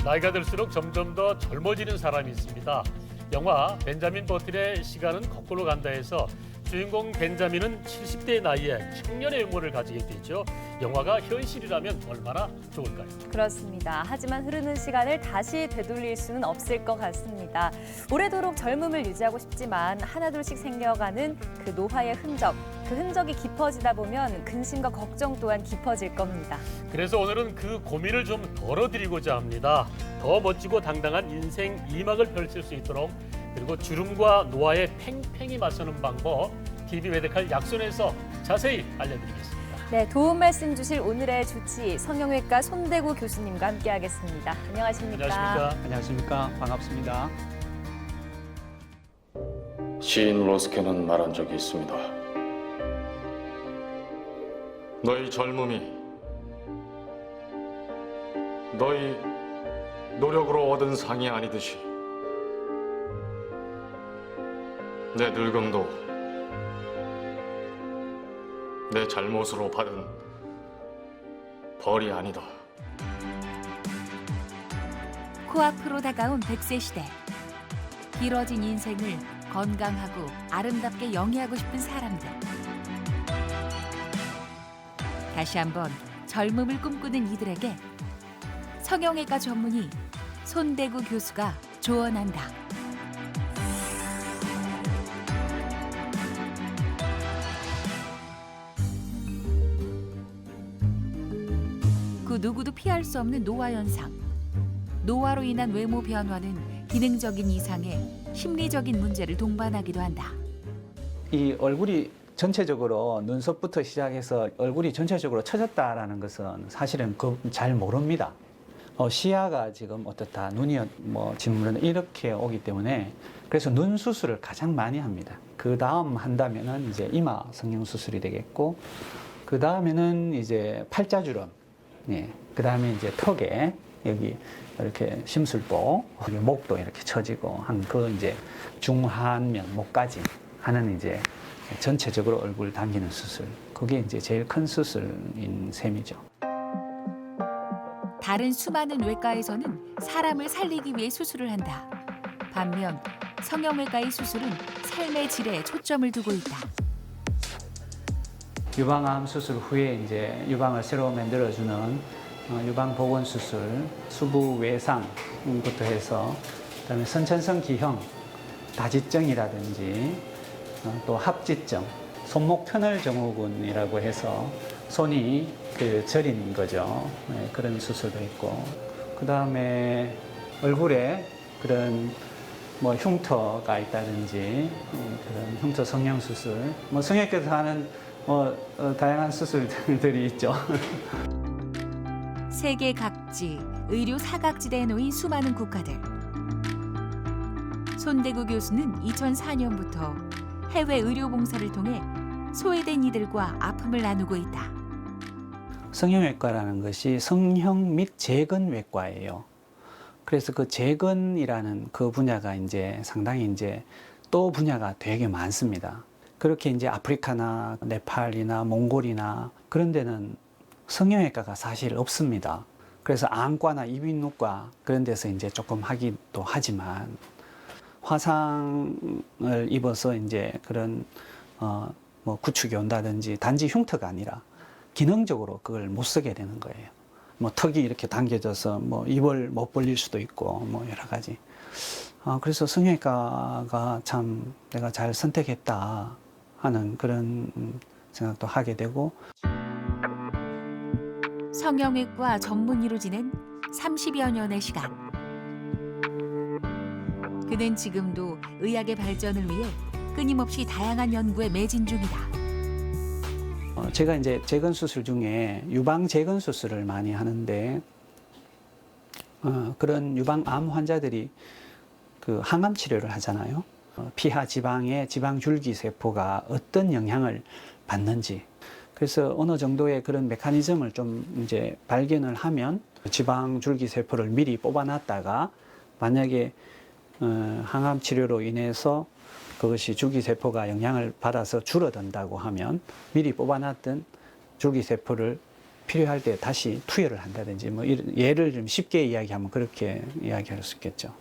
나이가 들수록 점점 더 젊어지는 사람이 있습니다. 영화 벤자민 버튼의 시간은 거꾸로 간다 해서 주인공 벤자민은 70대 나이에 청년의 외모를 가지게 되죠. 영화가 현실이라면 얼마나 좋을까요? 그렇습니다. 하지만 흐르는 시간을 다시 되돌릴 수는 없을 것 같습니다. 오래도록 젊음을 유지하고 싶지만 하나둘씩 생겨가는 그 노화의 흔적, 그 흔적이 깊어지다 보면 근심과 걱정 또한 깊어질 겁니다. 그래서 오늘은 그 고민을 좀 덜어드리고자 합니다. 더 멋지고 당당한 인생 2막을 펼칠 수 있도록 그리고 주름과 노화에 팽팽히 맞서는 방법 TV 메디칼 약손에서 자세히 알려드리겠습니다. 네, 도움 말씀 주실 오늘의 주치 성형외과 손대구 교수님과 함께하겠습니다. 안녕하십니까? 안녕하십니까? 안녕하십니까. 반갑습니다. 시인 로스케는 말한 적이 있습니다. 너희 젊음이 너희 노력으로 얻은 상이 아니듯이 내 늙음도 내 잘못으로 받은 벌이 아니다. 코앞으로 다가온 100세 시대. 길어진 인생을 건강하고 아름답게 영위하고 싶은 사람들. 다시 한번 젊음을 꿈꾸는 이들에게 성형외과 전문의 손대구 교수가 조언한다. 그 누구도 피할 수 없는 노화 현상. 노화로 인한 외모 변화는 기능적인 이상의 심리적인 문제를 동반하기도 한다. 이 얼굴이 전체적으로 눈썹부터 시작해서 얼굴이 전체적으로 처졌다라는 것은 사실은 잘 모릅니다. 시야가 지금 어떻다, 눈이 진물은 이렇게 오기 때문에 그래서 눈 수술을 가장 많이 합니다. 그 다음 한다면은 이제 이마 성형 수술이 되겠고, 그 다음에는 이제 팔자주름, 예, 그 다음에 이제 턱에 여기 이렇게 심술보, 여기 목도 이렇게 처지고 한 그 이제 중하안면 목까지 하는 이제 전체적으로 얼굴 당기는 수술. 그게 이제 제일 큰 수술인 셈이죠. 다른 수많은 외과에서는 사람을 살리기 위해 수술을 한다. 반면 성형외과의 수술은 삶의 질에 초점을 두고 있다. 유방암 수술 후에 이제 유방을 새로 만들어주는 유방 복원 수술, 수부 외상부터 해서 그다음에 선천성 기형, 다지증이라든지 또 합지증, 손목 편을 증후군이라고 해서 손이 저린 거죠. 네, 그런 수술도 있고, 그 다음에 얼굴에 그런 흉터가 있다든지 그런 흉터 성형 수술, 성형외과에서 하는 다양한 수술들이 있죠. 세계 각지, 의료 사각지대에 놓인 수많은 국가들. 손대구 교수는 2004년부터 해외 의료 봉사를 통해 소외된 이들과 아픔을 나누고 있다. 성형외과라는 것이 성형 및 재건외과예요. 그래서 그 재건이라는 그 분야가 이제 상당히 이제 또 분야가 되게 많습니다. 그렇게 이제 아프리카나 네팔이나 몽골이나 그런 데는 성형외과가 사실 없습니다. 그래서 안과나 이비인후과 그런 데서 이제 조금 하기도 하지만 화상을 입어서 이제 그런 구축이 온다든지 단지 흉터가 아니라 기능적으로 그걸 못 쓰게 되는 거예요. 턱이 이렇게 당겨져서 입을 못 벌릴 수도 있고 여러 가지. 그래서 성형외과가 참 내가 잘 선택했다 하는 그런 생각도 하게 되고. 성형외과 전문의로 지낸 30여 년의 시간. 그는 지금도 의학의 발전을 위해 끊임없이 다양한 연구에 매진 중이다. 제가 이제 재건 수술 중에 유방 재건 수술을 많이 하는데 그런 유방암 환자들이 그 항암 치료를 하잖아요. 피하 지방의 지방 줄기 세포가 어떤 영향을 받는지, 그래서 어느 정도의 그런 메커니즘을 좀 이제 발견을 하면 지방 줄기 세포를 미리 뽑아놨다가 만약에 항암 치료로 인해서 그것이 줄기세포가 영향을 받아서 줄어든다고 하면 미리 뽑아놨던 줄기세포를 필요할 때 다시 투여를 한다든지 뭐 예를 좀 쉽게 이야기하면 그렇게 이야기할 수 있겠죠.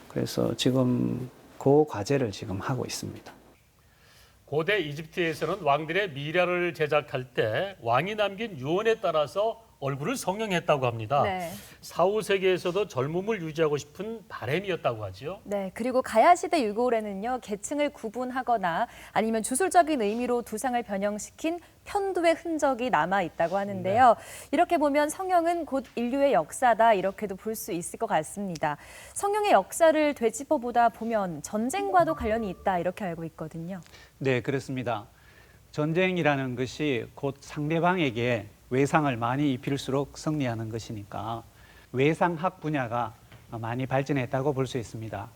그래서 지금 그 과제를 지금 하고 있습니다. 고대 이집트에서는 왕들의 미라를 제작할 때 왕이 남긴 유언에 따라서 얼굴을 성형했다고 합니다. 네. 4, 5세기에서도 젊음을 유지하고 싶은 바람이었다고 하죠. 네, 그리고 가야시대 유골에는요, 계층을 구분하거나 아니면 주술적인 의미로 두상을 변형시킨 편두의 흔적이 남아 있다고 하는데요. 이렇게 보면 성형은 곧 인류의 역사다 이렇게도 볼 수 있을 것 같습니다. 성형의 역사를 되짚어보다 보면 전쟁과도 관련이 있다 이렇게 알고 있거든요. 네, 그렇습니다. 전쟁이라는 것이 곧 상대방에게 외상을 많이 입힐수록 승리하는 것이니까 외상학 분야가 많이 발전했다고 볼 수 있습니다.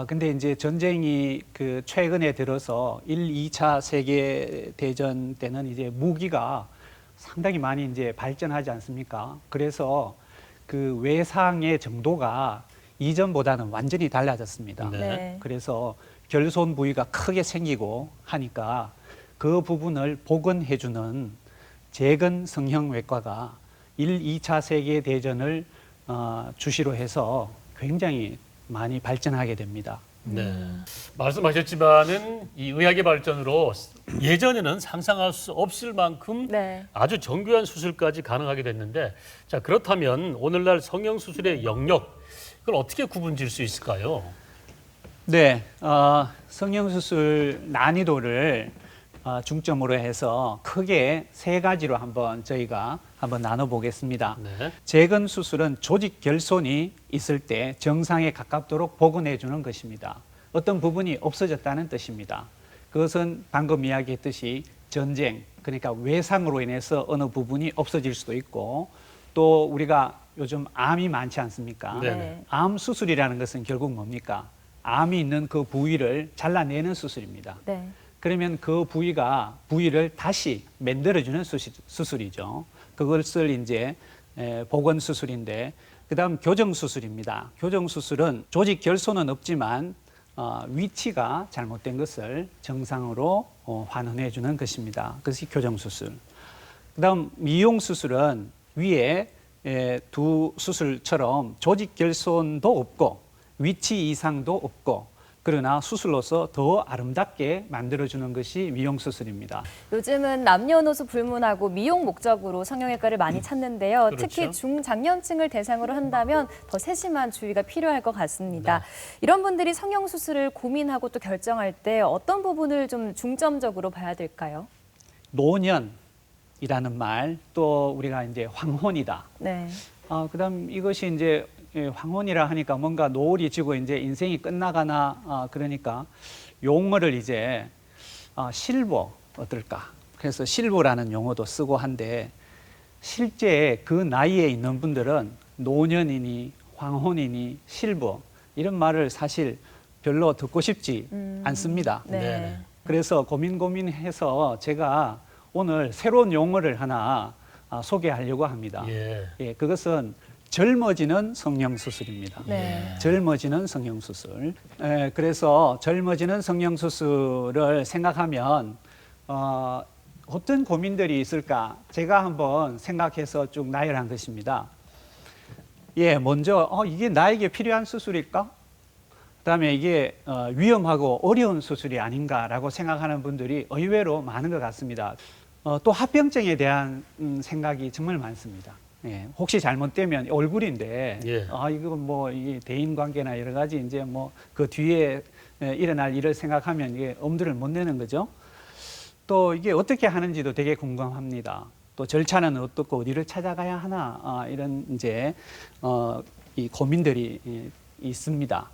근데 이제 전쟁이 그 최근에 들어서 1, 2차 세계 대전 때는 이제 무기가 상당히 많이 이제 발전하지 않습니까? 그래서 그 외상의 정도가 이전보다는 완전히 달라졌습니다. 네. 그래서 결손 부위가 크게 생기고 하니까 그 부분을 복원해주는 재건 성형외과가 1, 2차 세계 대전을 주시로 해서 굉장히 많이 발전하게 됩니다. 네. 말씀하셨지만은 이 의학의 발전으로 예전에는 상상할 수 없을 만큼 네. 아주 정교한 수술까지 가능하게 됐는데, 자, 그렇다면 오늘날 성형 수술의 영역, 그걸 어떻게 구분 지을 수 있을까요? 네, 성형수술 난이도를 중점으로 해서 크게 세 가지로 저희가 한번 나눠보겠습니다. 네. 재건 수술은 조직 결손이 있을 때 정상에 가깝도록 복원해 주는 것입니다. 어떤 부분이 없어졌다는 뜻입니다. 그것은 방금 이야기했듯이 전쟁, 그러니까 외상으로 인해서 어느 부분이 없어질 수도 있고, 또 우리가 요즘 암이 많지 않습니까? 네. 암 수술이라는 것은 결국 뭡니까? 암이 있는 그 부위를 잘라내는 수술입니다. 네. 그러면 그 부위를 다시 만들어주는 수술이죠. 그것을 이제 복원 수술인데, 그다음 교정 수술입니다. 교정 수술은 조직 결손은 없지만 위치가 잘못된 것을 정상으로 환원해 주는 것입니다. 그것이 교정 수술. 그다음 미용 수술은 위에 두 수술처럼 조직 결손도 없고 위치 이상도 없고, 그러나 수술로서 더 아름답게 만들어주는 것이 미용 수술입니다. 요즘은 남녀노소 불문하고 미용 목적으로 성형외과를 많이 찾는데요. 그렇죠. 특히 중장년층을 대상으로 한다면 더 세심한 주의가 필요할 것 같습니다. 네. 이런 분들이 성형수술을 고민하고 또 결정할 때 어떤 부분을 좀 중점적으로 봐야 될까요? 노년이라는 말, 또 우리가 이제 황혼이다. 네. 그다음 이것이 이제 황혼이라 하니까 뭔가 노을이 지고 이제 인생이 끝나가나, 그러니까 용어를 이제 실버 어떨까? 그래서 실버라는 용어도 쓰고 한데, 실제 그 나이에 있는 분들은 노년이니 황혼이니 실버 이런 말을 사실 별로 듣고 싶지 않습니다. 네. 그래서 고민해서 제가 오늘 새로운 용어를 하나 소개하려고 합니다. 예. 그것은 젊어지는 성형수술입니다. 네. 젊어지는 성형수술. 그래서 젊어지는 성형수술을 생각하면 어떤 고민들이 있을까? 제가 한번 생각해서 쭉 나열한 것입니다. 먼저 이게 나에게 필요한 수술일까? 그다음에 이게 위험하고 어려운 수술이 아닌가라고 생각하는 분들이 의외로 많은 것 같습니다. 또 합병증에 대한 생각이 정말 많습니다. 혹시 잘못되면 얼굴인데, 예. 이거 뭐 이게 대인 관계나 여러 가지 이제 뭐 그 뒤에 일어날 일을 생각하면 이게 엄두를 못 내는 거죠. 또 이게 어떻게 하는지도 되게 궁금합니다. 또 절차는 어떻고 어디를 찾아가야 하나, 이런 이제 이 고민들이 있습니다.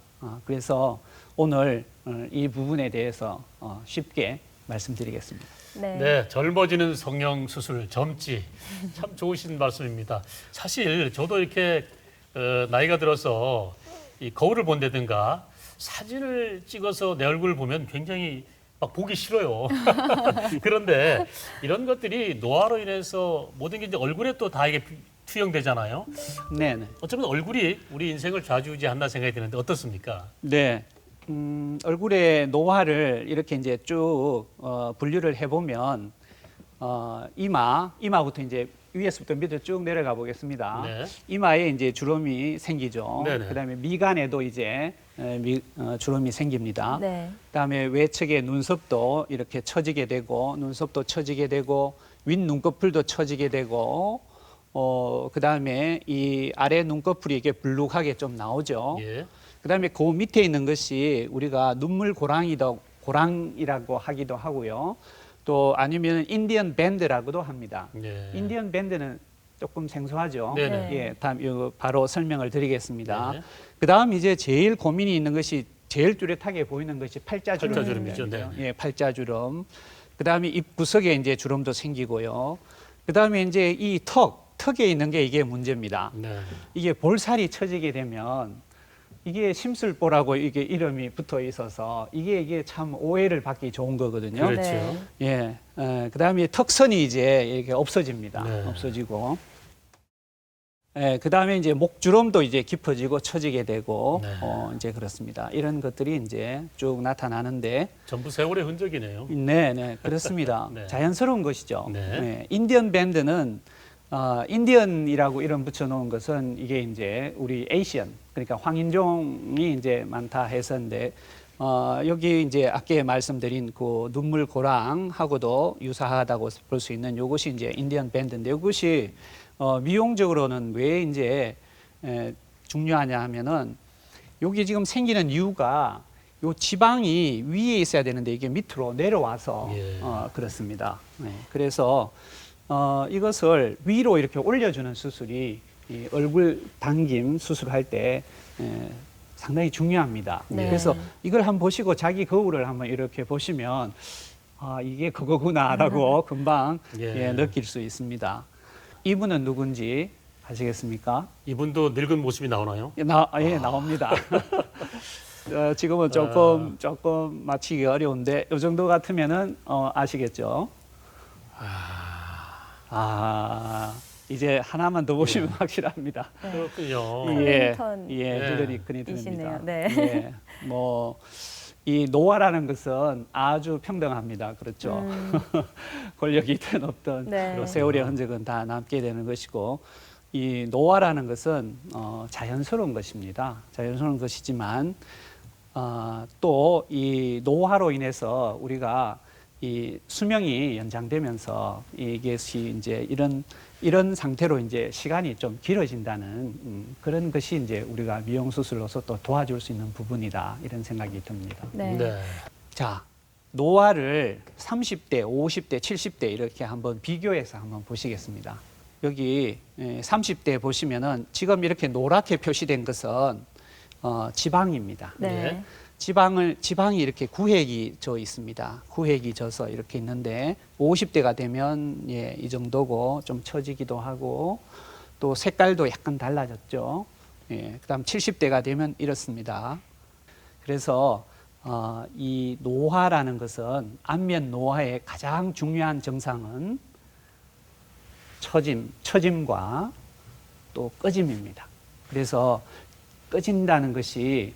그래서 오늘 이 부분에 대해서 쉽게 말씀드리겠습니다. 네. 네, 젊어지는 성형 수술, 젊지. 참 좋으신 말씀입니다. 사실 저도 이렇게 나이가 들어서 이 거울을 본다든가 사진을 찍어서 내 얼굴을 보면 굉장히 막 보기 싫어요. 그런데 이런 것들이 노화로 인해서 모든 게 이제 얼굴에 또 다 이게 투영되잖아요. 네네. 어쩌면 얼굴이 우리 인생을 좌지우지한다 생각이 드는데 어떻습니까? 네. 얼굴의 노화를 이렇게 이제 쭉 분류를 해보면 이마부터 이제 위에서부터 밑으로 쭉 내려가 보겠습니다. 네. 이마에 이제 주름이 생기죠. 네네. 그다음에 미간에도 이제 주름이 생깁니다. 네. 그다음에 외측의 눈썹도 이렇게 처지게 되고 눈썹도 처지게 되고 윗 눈꺼풀도 처지게 되고 그다음에 이 아래 눈꺼풀이 이게 불룩하게 좀 나오죠. 예. 그다음에 그 밑에 있는 것이 우리가 눈물 고랑이라고 하기도 하고요. 또 아니면 인디언 밴드라고도 합니다. 네. 인디언 밴드는 조금 생소하죠. 네네. 예, 다음 이거 바로 설명을 드리겠습니다. 네. 그다음 이제 제일 고민이 있는 것이 제일 뚜렷하게 보이는 것이 팔자주름입니다. 팔자주름이죠. 네. 예, 팔자주름. 그다음에 입 구석에 이제 주름도 생기고요. 그다음에 이제 이 턱에 있는 게 이게 문제입니다. 네. 이게 볼살이 처지게 되면 이게 심술보라고 이게 이름이 붙어 있어서 이게 참 오해를 받기 좋은 거거든요. 그렇죠. 네. 예, 그다음에 턱선이 이제 이렇게 없어집니다. 네. 없어지고. 예, 그다음에 이제 목주름도 이제 깊어지고 처지게 되고 네. 이제 그렇습니다. 이런 것들이 이제 쭉 나타나는데 전부 세월의 흔적이네요. 네, 그렇습니다. 네. 자연스러운 것이죠. 네. 네, 인디언 밴드는 인디언이라고 이름 붙여놓은 것은 이게 이제 우리 에이시안, 그러니까 황인종이 이제 많다 해서인데 여기 이제 아까 말씀드린 그 눈물 고랑하고도 유사하다고 볼 수 있는 이것이 이제 인디언 밴드인데 이것이 미용적으로는 왜 이제 중요하냐 하면은 여기 지금 생기는 이유가 요 지방이 위에 있어야 되는데 이게 밑으로 내려와서 예. 그렇습니다. 네, 그래서 이것을 위로 이렇게 올려주는 수술이 이 얼굴 당김 수술할 때 상당히 중요합니다. 네. 그래서 이걸 한번 보시고 자기 거울을 한번 이렇게 보시면 이게 그거구나라고 금방 예. 느낄 수 있습니다. 이분은 누군지 아시겠습니까? 이분도 늙은 모습이 나오나요? 나옵니다. 지금은 조금 맞히기 어려운데 이 정도 같으면은 아시겠죠? 이제 하나만 더 보시면 확실합니다. 네. 그렇군요. 예, 클린턴 힐러리 이시네요. 클린턴입니다. 네. 예, 이 노화라는 것은 아주 평등합니다. 그렇죠. 권력이 있든 없든 네. 세월의 흔적은 다 남게 되는 것이고 이 노화라는 것은 자연스러운 것입니다. 자연스러운 것이지만 또 이 노화로 인해서 우리가 이 수명이 연장되면서 이것이 이제 이런 상태로 이제 시간이 좀 길어진다는 그런 것이 이제 우리가 미용 수술로서 또 도와줄 수 있는 부분이다 이런 생각이 듭니다. 네. 네. 자, 노화를 30대, 50대, 70대 이렇게 한번 비교해서 한번 보시겠습니다. 여기 30대 보시면은 지금 이렇게 노랗게 표시된 것은 지방입니다. 네. 지방이 이렇게 구획이 져 있습니다. 구획이 져서 이렇게 있는데 50대가 되면 이 정도고 좀 처지기도 하고 또 색깔도 약간 달라졌죠. 그다음 70대가 되면 이렇습니다. 그래서 이 노화라는 것은 안면 노화의 가장 중요한 증상은 처짐과 또 꺼짐입니다. 그래서 꺼진다는 것이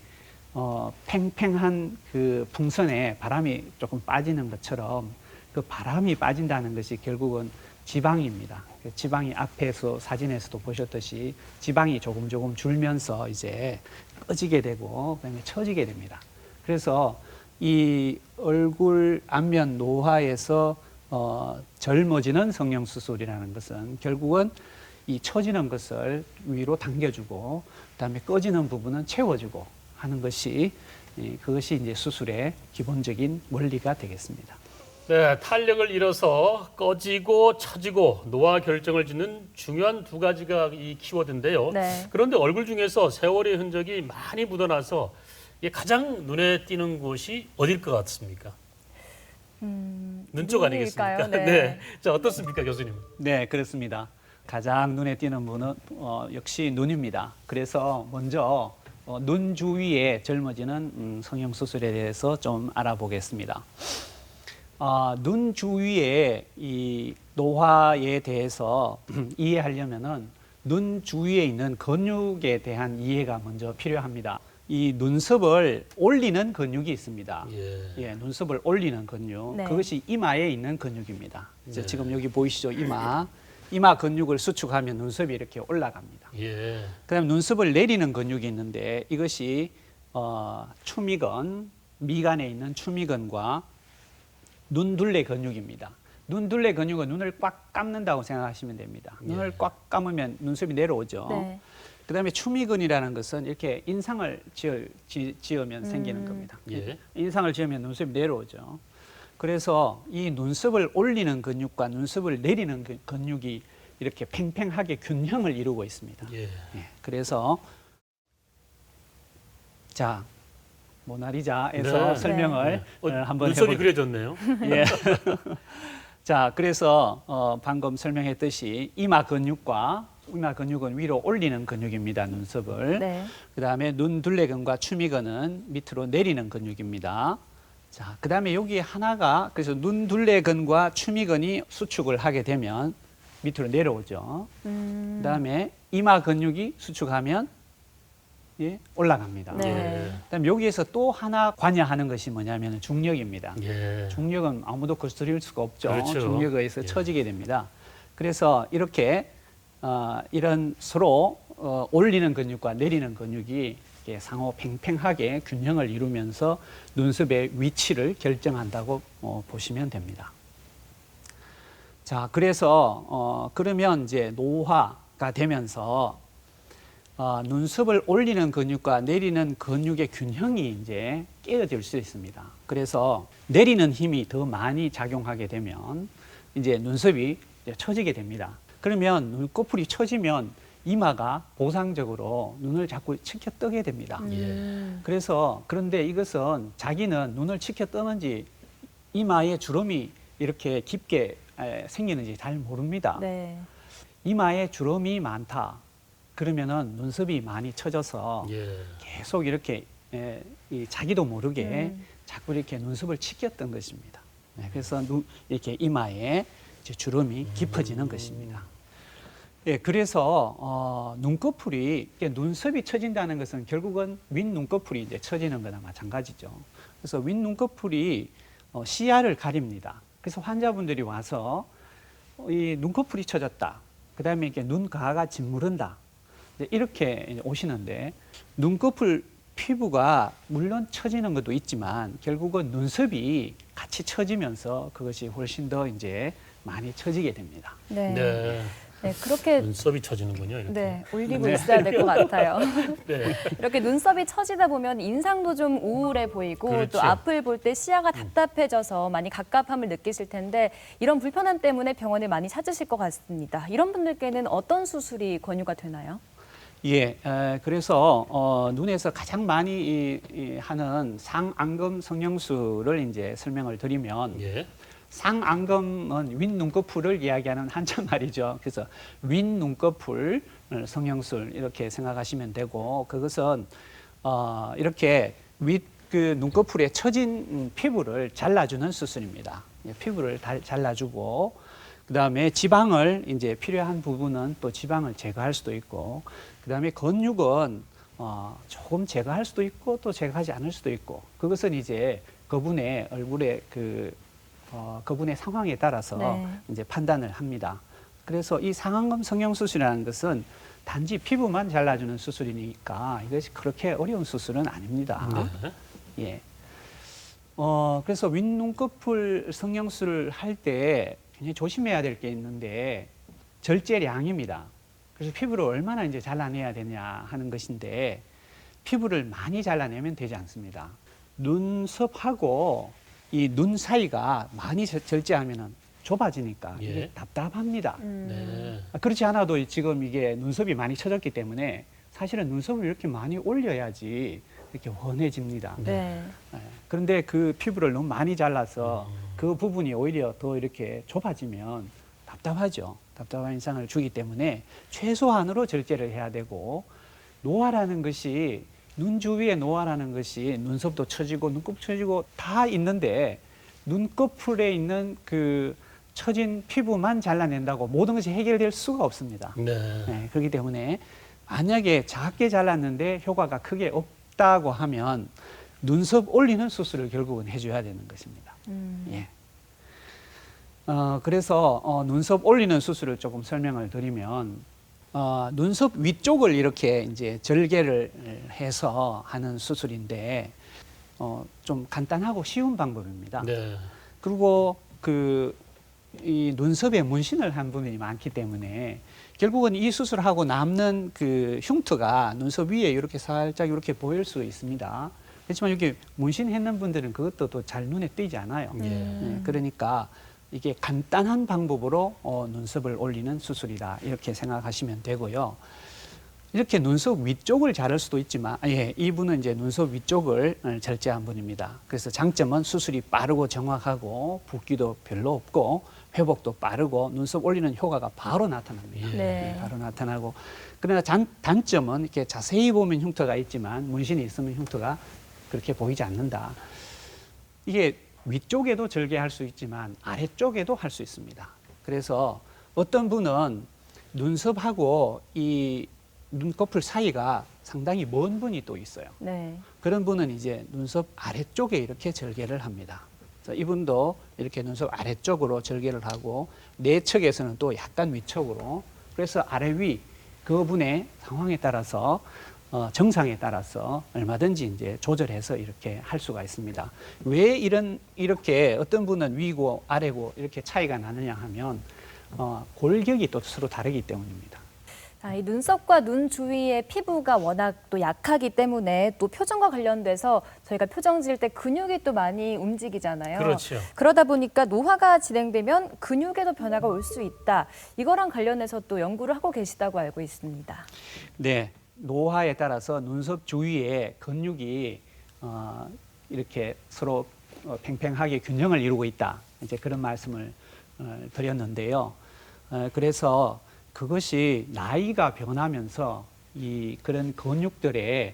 팽팽한 그 풍선에 바람이 조금 빠지는 것처럼 그 바람이 빠진다는 것이 결국은 지방입니다. 지방이 앞에서 사진에서도 보셨듯이 지방이 조금 줄면서 이제 꺼지게 되고 그다음에 처지게 됩니다. 그래서 이 얼굴 안면 노화에서 젊어지는 성형수술이라는 것은 결국은 이 처지는 것을 위로 당겨주고 그다음에 꺼지는 부분은 채워주고 하는 것이 그것이 이제 수술의 기본적인 원리가 되겠습니다. 네, 탄력을 잃어서 꺼지고 처지고 노화 결정을 짓는 중요한 두 가지가 이 키워드인데요. 네. 그런데 얼굴 중에서 세월의 흔적이 많이 묻어나서 이게 가장 눈에 띄는 곳이 어딜 것 같습니까? 눈 쪽 아니겠습니까? 네. 자, 어떻습니까, 교수님? 네, 그렇습니다. 가장 눈에 띄는 분은 역시 눈입니다. 그래서 먼저 눈 주위에 젊어지는 성형수술에 대해서 좀 알아보겠습니다. 눈 주위에 이 노화에 대해서 이해하려면은 눈 주위에 있는 근육에 대한 이해가 먼저 필요합니다. 이 눈썹을 올리는 근육이 있습니다. 예. 예, 눈썹을 올리는 근육. 네. 그것이 이마에 있는 근육입니다. 이제 네. 지금 여기 보이시죠? 이마 근육을 수축하면 눈썹이 이렇게 올라갑니다. 예. 그다음에 눈썹을 내리는 근육이 있는데 이것이 추미근, 미간에 있는 추미근과 눈둘레 근육입니다. 눈둘레 근육은 눈을 꽉 감는다고 생각하시면 됩니다. 눈을 예. 꽉 감으면 눈썹이 내려오죠. 네. 그다음에 추미근이라는 것은 이렇게 인상을 지으면 생기는 겁니다. 예. 인상을 지으면 눈썹이 내려오죠. 그래서 이 눈썹을 올리는 근육과 눈썹을 내리는 근육이 이렇게 팽팽하게 균형을 이루고 있습니다. 예. 예, 그래서 자 모나리자에서 네. 설명을 한번 눈썹이 해볼게요. 그려졌네요. 예. 자, 그래서 방금 설명했듯이 이마 근육은 위로 올리는 근육입니다. 눈썹을. 네. 그다음에 눈둘레근과 추미근은 밑으로 내리는 근육입니다. 자, 그다음에 여기 하나가 그래서 눈둘레근과 추미근이 수축을 하게 되면 밑으로 내려오죠. 그다음에 이마 근육이 수축하면 예, 올라갑니다. 네. 그다음에 여기에서 또 하나 관여하는 것이 뭐냐면 중력입니다. 예. 중력은 아무도 거스릴 수가 없죠. 그렇죠. 중력에 의해서 예. 처지게 됩니다. 그래서 이렇게 이런 서로 올리는 근육과 내리는 근육이 이렇게 상호 팽팽하게 균형을 이루면서 눈썹의 위치를 결정한다고 보시면 됩니다. 자, 그래서 그러면 이제 노화가 되면서 눈썹을 올리는 근육과 내리는 근육의 균형이 이제 깨어질 수 있습니다. 그래서 내리는 힘이 더 많이 작용하게 되면 이제 눈썹이 이제 처지게 됩니다. 그러면 눈꺼풀이 처지면 이마가 보상적으로 눈을 자꾸 치켜 뜨게 됩니다. 그래서 그런데 이것은 자기는 눈을 치켜 뜨는지 이마에 주름이 이렇게 깊게 생기는지 잘 모릅니다. 네. 이마에 주름이 많다. 그러면은 눈썹이 많이 처져서 예. 계속 이렇게 이 자기도 모르게 자꾸 이렇게 눈썹을 치켰던 것입니다. 그래서 이렇게 이마에 이제 주름이 깊어지는 것입니다. 예, 그래서 눈꺼풀이 눈썹이 처진다는 것은 결국은 윗 눈꺼풀이 이제 처지는 거나 마찬가지죠. 그래서 윗 눈꺼풀이 시야를 가립니다. 그래서 환자분들이 와서 이 눈꺼풀이 처졌다. 그다음에 이렇게 눈가가 짓무른다. 이렇게 오시는데 눈꺼풀 피부가 물론 처지는 것도 있지만 결국은 눈썹이 같이 처지면서 그것이 훨씬 더 이제 많이 처지게 됩니다. 네. 네. 네, 그렇게 눈썹이 처지는군요. 이렇게. 네, 올리고 있어야 될 것 같아요. 네. 이렇게 눈썹이 처지다 보면 인상도 좀 우울해 보이고 그렇죠. 또 앞을 볼 때 시야가 답답해져서 많이 갑갑함을 느끼실 텐데 이런 불편함 때문에 병원을 많이 찾으실 것 같습니다. 이런 분들께는 어떤 수술이 권유가 되나요? 예, 그래서 눈에서 가장 많이 하는 상안검 성형술을 이제 설명을 드리면 예. 상안검은 윗눈꺼풀을 이야기하는 한자말이죠. 그래서 윗눈꺼풀 성형술 이렇게 생각하시면 되고 그것은 이렇게 윗 그 눈꺼풀에 처진 피부를 잘라주는 수술입니다. 피부를 잘라주고 그다음에 지방을 이제 필요한 부분은 또 지방을 제거할 수도 있고 그다음에 근육은 조금 제거할 수도 있고 또 제거하지 않을 수도 있고 그것은 이제 그분의 얼굴의 그분의 상황에 따라서 네. 이제 판단을 합니다. 그래서 이 상안검 성형수술이라는 것은 단지 피부만 잘라주는 수술이니까 이것이 그렇게 어려운 수술은 아닙니다. 네. 예. 그래서 윗눈꺼풀 성형술을 할 때 굉장히 조심해야 될 게 있는데 절제량입니다. 그래서 피부를 얼마나 이제 잘라내야 되냐 하는 것인데 피부를 많이 잘라내면 되지 않습니다. 눈썹하고 이 눈 사이가 많이 절제하면은 좁아지니까 이게 예. 답답합니다. 네. 그렇지 않아도 지금 이게 눈썹이 많이 처졌기 때문에 사실은 눈썹을 이렇게 많이 올려야지 이렇게 훤해집니다. 네. 그런데 그 피부를 너무 많이 잘라서 그 부분이 오히려 더 이렇게 좁아지면 답답하죠. 답답한 인상을 주기 때문에 최소한으로 절제를 해야 되고 노화라는 것이 눈 주위에 노화라는 것이 눈썹도 처지고 눈꺼풀 처지고 다 있는데 눈꺼풀에 있는 그 처진 피부만 잘라낸다고 모든 것이 해결될 수가 없습니다. 네. 네, 그렇기 때문에 만약에 작게 잘랐는데 효과가 크게 싶다고 하면 눈썹 올리는 수술을 결국은 해줘야 되는 것입니다. 예. 그래서 눈썹 올리는 수술을 조금 설명을 드리면 눈썹 위쪽을 이렇게 이제 절개를 해서 하는 수술인데 좀 간단하고 쉬운 방법입니다. 네. 그리고 이 눈썹에 문신을 한 분이 많기 때문에 결국은 이 수술하고 남는 그 흉터가 눈썹 위에 이렇게 살짝 이렇게 보일 수 있습니다. 그렇지만 여기 문신했는 분들은 그것도 또 잘 눈에 띄지 않아요. 예, 그러니까 이게 간단한 방법으로 눈썹을 올리는 수술이다 이렇게 생각하시면 되고요. 이렇게 눈썹 위쪽을 자를 수도 있지만 이분은 이제 눈썹 위쪽을 절제한 분입니다. 그래서 장점은 수술이 빠르고 정확하고 붓기도 별로 없고 회복도 빠르고 눈썹 올리는 효과가 바로 나타납니다. 네. 바로 나타나고 그러나 단점은 이렇게 자세히 보면 흉터가 있지만 문신이 있으면 흉터가 그렇게 보이지 않는다. 이게 위쪽에도 절개할 수 있지만 아래쪽에도 할 수 있습니다. 그래서 어떤 분은 눈썹하고 이 눈꺼풀 사이가 상당히 먼 분이 또 있어요. 네. 그런 분은 이제 눈썹 아래쪽에 이렇게 절개를 합니다. 그래서 이분도 이렇게 눈썹 아래쪽으로 절개를 하고 내측에서는 또 약간 위쪽으로 그래서 아래 위 그분의 상황에 따라서 정상에 따라서 얼마든지 이제 조절해서 이렇게 할 수가 있습니다. 왜 이렇게 어떤 분은 위고 아래고 이렇게 차이가 나느냐 하면 골격이 또 서로 다르기 때문입니다. 이 눈썹과 눈 주위의 피부가 워낙 또 약하기 때문에 또 표정과 관련돼서 저희가 표정 지을 때 근육이 또 많이 움직이잖아요. 그렇죠. 그러다 보니까 노화가 진행되면 근육에도 변화가 올 수 있다. 이거랑 관련해서 또 연구를 하고 계시다고 알고 있습니다. 네, 노화에 따라서 눈썹 주위에 근육이 이렇게 서로 팽팽하게 균형을 이루고 있다. 이제 그런 말씀을 드렸는데요. 그래서 그것이 나이가 변하면서 그런 근육들의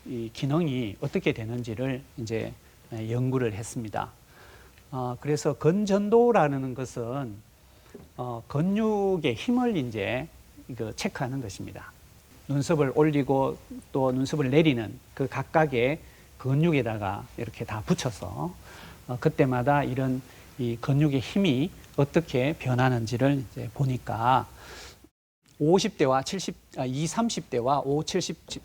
이 기능이 어떻게 되는지를 이제 연구를 했습니다. 그래서 근전도라는 것은 근육의 힘을 이제 체크하는 것입니다. 눈썹을 올리고 또 눈썹을 내리는 그 각각의 근육에다가 이렇게 다 붙여서 그때마다 이런 이 근육의 힘이 어떻게 변하는지를 이제 보니까 50대와 30대와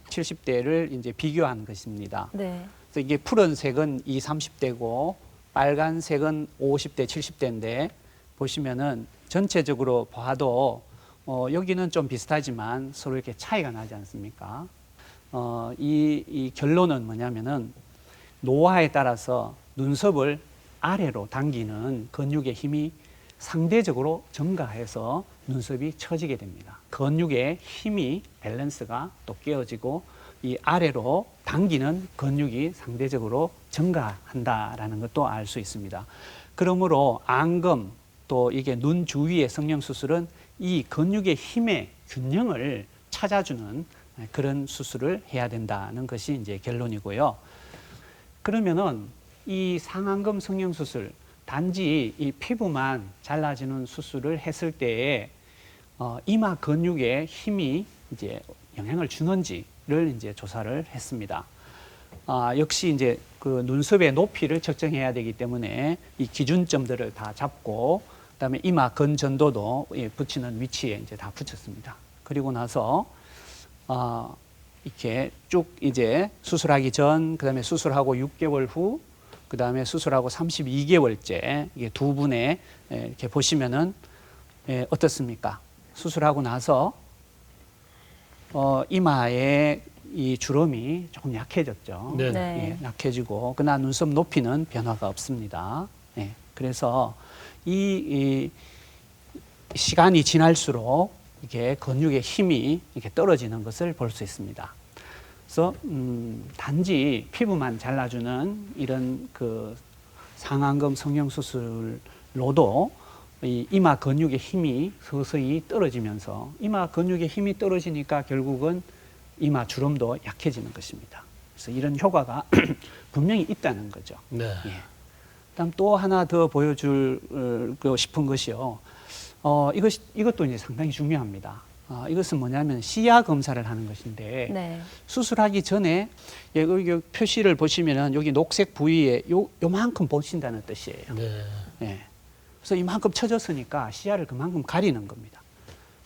70대를 이제 비교한 것입니다. 네. 그래서 이게 푸른색은 30대고 빨간색은 50대, 70대인데 보시면은 전체적으로 봐도 여기는 좀 비슷하지만 서로 이렇게 차이가 나지 않습니까? 이 결론은 뭐냐면은 노화에 따라서 눈썹을 아래로 당기는 근육의 힘이 상대적으로 증가해서 눈썹이 처지게 됩니다. 근육의 힘이 밸런스가 또 깨어지고 이 아래로 당기는 근육이 상대적으로 증가한다라는 것도 알 수 있습니다. 그러므로 안검 또 이게 눈 주위의 성형수술은 이 근육의 힘의 균형을 찾아주는 그런 수술을 해야 된다는 것이 이제 결론이고요. 그러면은 이 상안검 성형수술 단지 이 피부만 잘라지는 수술을 했을 때에 이마 근육의 힘이 이제 영향을 주는지를 이제 조사를 했습니다. 역시 이제 그 눈썹의 높이를 측정해야 되기 때문에 이 기준점들을 다 잡고 그다음에 이마 근전도도 붙이는 위치에 이제 다 붙였습니다. 그리고 나서 이렇게 쭉 이제 수술하기 전, 그다음에 수술하고 6개월 후, 그다음에 수술하고 32개월째 이게 두 분의 이렇게 보시면은 어떻습니까? 수술하고 나서 이마의 이 주름이 조금 약해졌죠. 네. 네. 약해지고 그러나 눈썹 높이는 변화가 없습니다. 그래서 이 시간이 지날수록 이게 근육의 힘이 이렇게 떨어지는 것을 볼 수 있습니다. 그래서 단지 피부만 잘라주는 이런 그 상안검 성형수술로도 이 이마 근육의 힘이 서서히 떨어지면서 이마 근육의 힘이 떨어지니까 결국은 이마 주름도 약해지는 것입니다. 그래서 이런 효과가 분명히 있다는 거죠. 네. 그다음 또 하나 더 보여주고 싶은 것이요. 이것도 이제 상당히 중요합니다. 이것은 뭐냐면 시야 검사를 하는 것인데 네. 수술하기 전에 여기 표시를 보시면은 여기 녹색 부위에 요만큼 보신다는 뜻이에요. 네. 예. 그래서 이만큼 쳐졌으니까 시야를 그만큼 가리는 겁니다.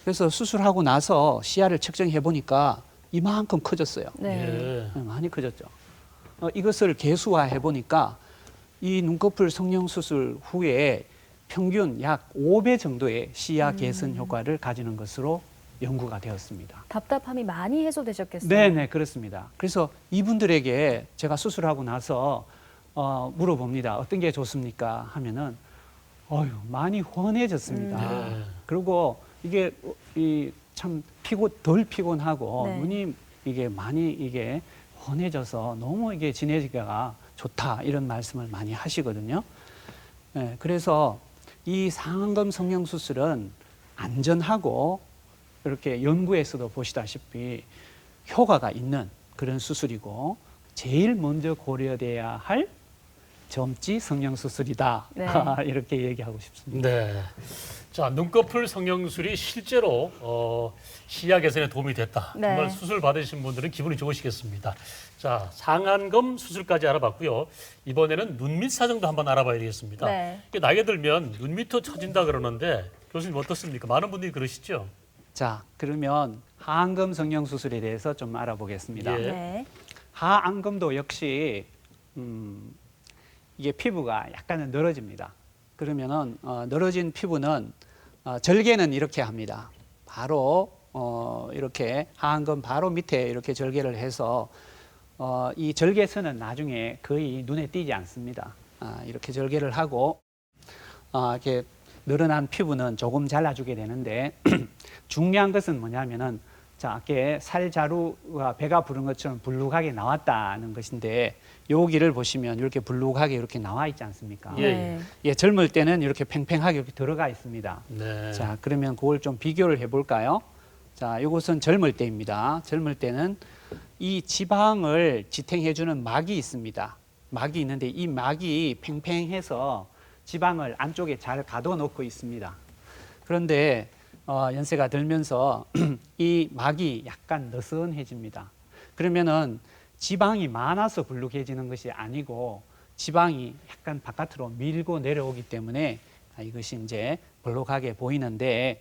그래서 수술하고 나서 시야를 측정해 보니까 이만큼 커졌어요. 네. 예. 많이 커졌죠. 이것을 계수화해 보니까 이 눈꺼풀 성형 수술 후에 평균 약 5배 정도의 시야 개선 효과를 가지는 것으로 연구가 되었습니다. 답답함이 많이 해소되셨겠어요? 네네, 그렇습니다. 그래서 이분들에게 제가 수술하고 나서 물어봅니다. 어떤 게 좋습니까? 하면은 많이 훤해졌습니다. 네. 그리고 이게 참 덜 피곤하고 네. 눈이 이게 많이 이게 훤해져서 너무 이게 지내기가 좋다 이런 말씀을 많이 하시거든요. 네, 그래서 이 상안검 성형 수술은 안전하고 이렇게 연구에서도 보시다시피 효과가 있는 그런 수술이고 제일 먼저 고려돼야 할 점지 성형 수술이다. 네. 이렇게 얘기하고 싶습니다. 네. 자, 눈꺼풀 성형술이 실제로 시야 개선에 도움이 됐다. 네. 정말 수술 받으신 분들은 기분이 좋으시겠습니다. 자, 상안검 수술까지 알아봤고요. 이번에는 눈밑 사정도 한번 알아봐야 되겠습니다. 네. 이게 나이가 들면 눈밑도 처진다 그러는데 교수님 어떻습니까? 많은 분들이 그러시죠? 자, 그러면 하안검 성형 수술에 대해서 좀 알아보겠습니다. 예. 네. 하안검도 역시 이게 피부가 약간은 늘어집니다. 그러면은 늘어진 피부는 절개는 이렇게 합니다. 바로 이렇게 하안검 바로 밑에 이렇게 절개를 해서 이 절개선은 나중에 거의 눈에 띄지 않습니다. 이렇게 절개를 하고 이렇게 늘어난 피부는 조금 잘라주게 되는데 중요한 것은 뭐냐면은 자, 이렇게 살자루가 배가 부른 것처럼 불룩하게 나왔다는 것인데 여기를 보시면 이렇게 불룩하게 이렇게 나와 있지 않습니까? 예. 네. 예, 젊을 때는 이렇게 팽팽하게 이렇게 들어가 있습니다. 네. 자, 그러면 그걸 좀 비교를 해볼까요? 자, 이것은 젊을 때입니다. 젊을 때는 이 지방을 지탱해주는 막이 있습니다. 막이 있는데 이 막이 팽팽해서 지방을 안쪽에 잘 가둬놓고 있습니다. 그런데 연세가 들면서 이 막이 약간 느슨해집니다. 그러면은 지방이 많아서 불룩해지는 것이 아니고 지방이 약간 바깥으로 밀고 내려오기 때문에 이것이 이제 볼록하게 보이는데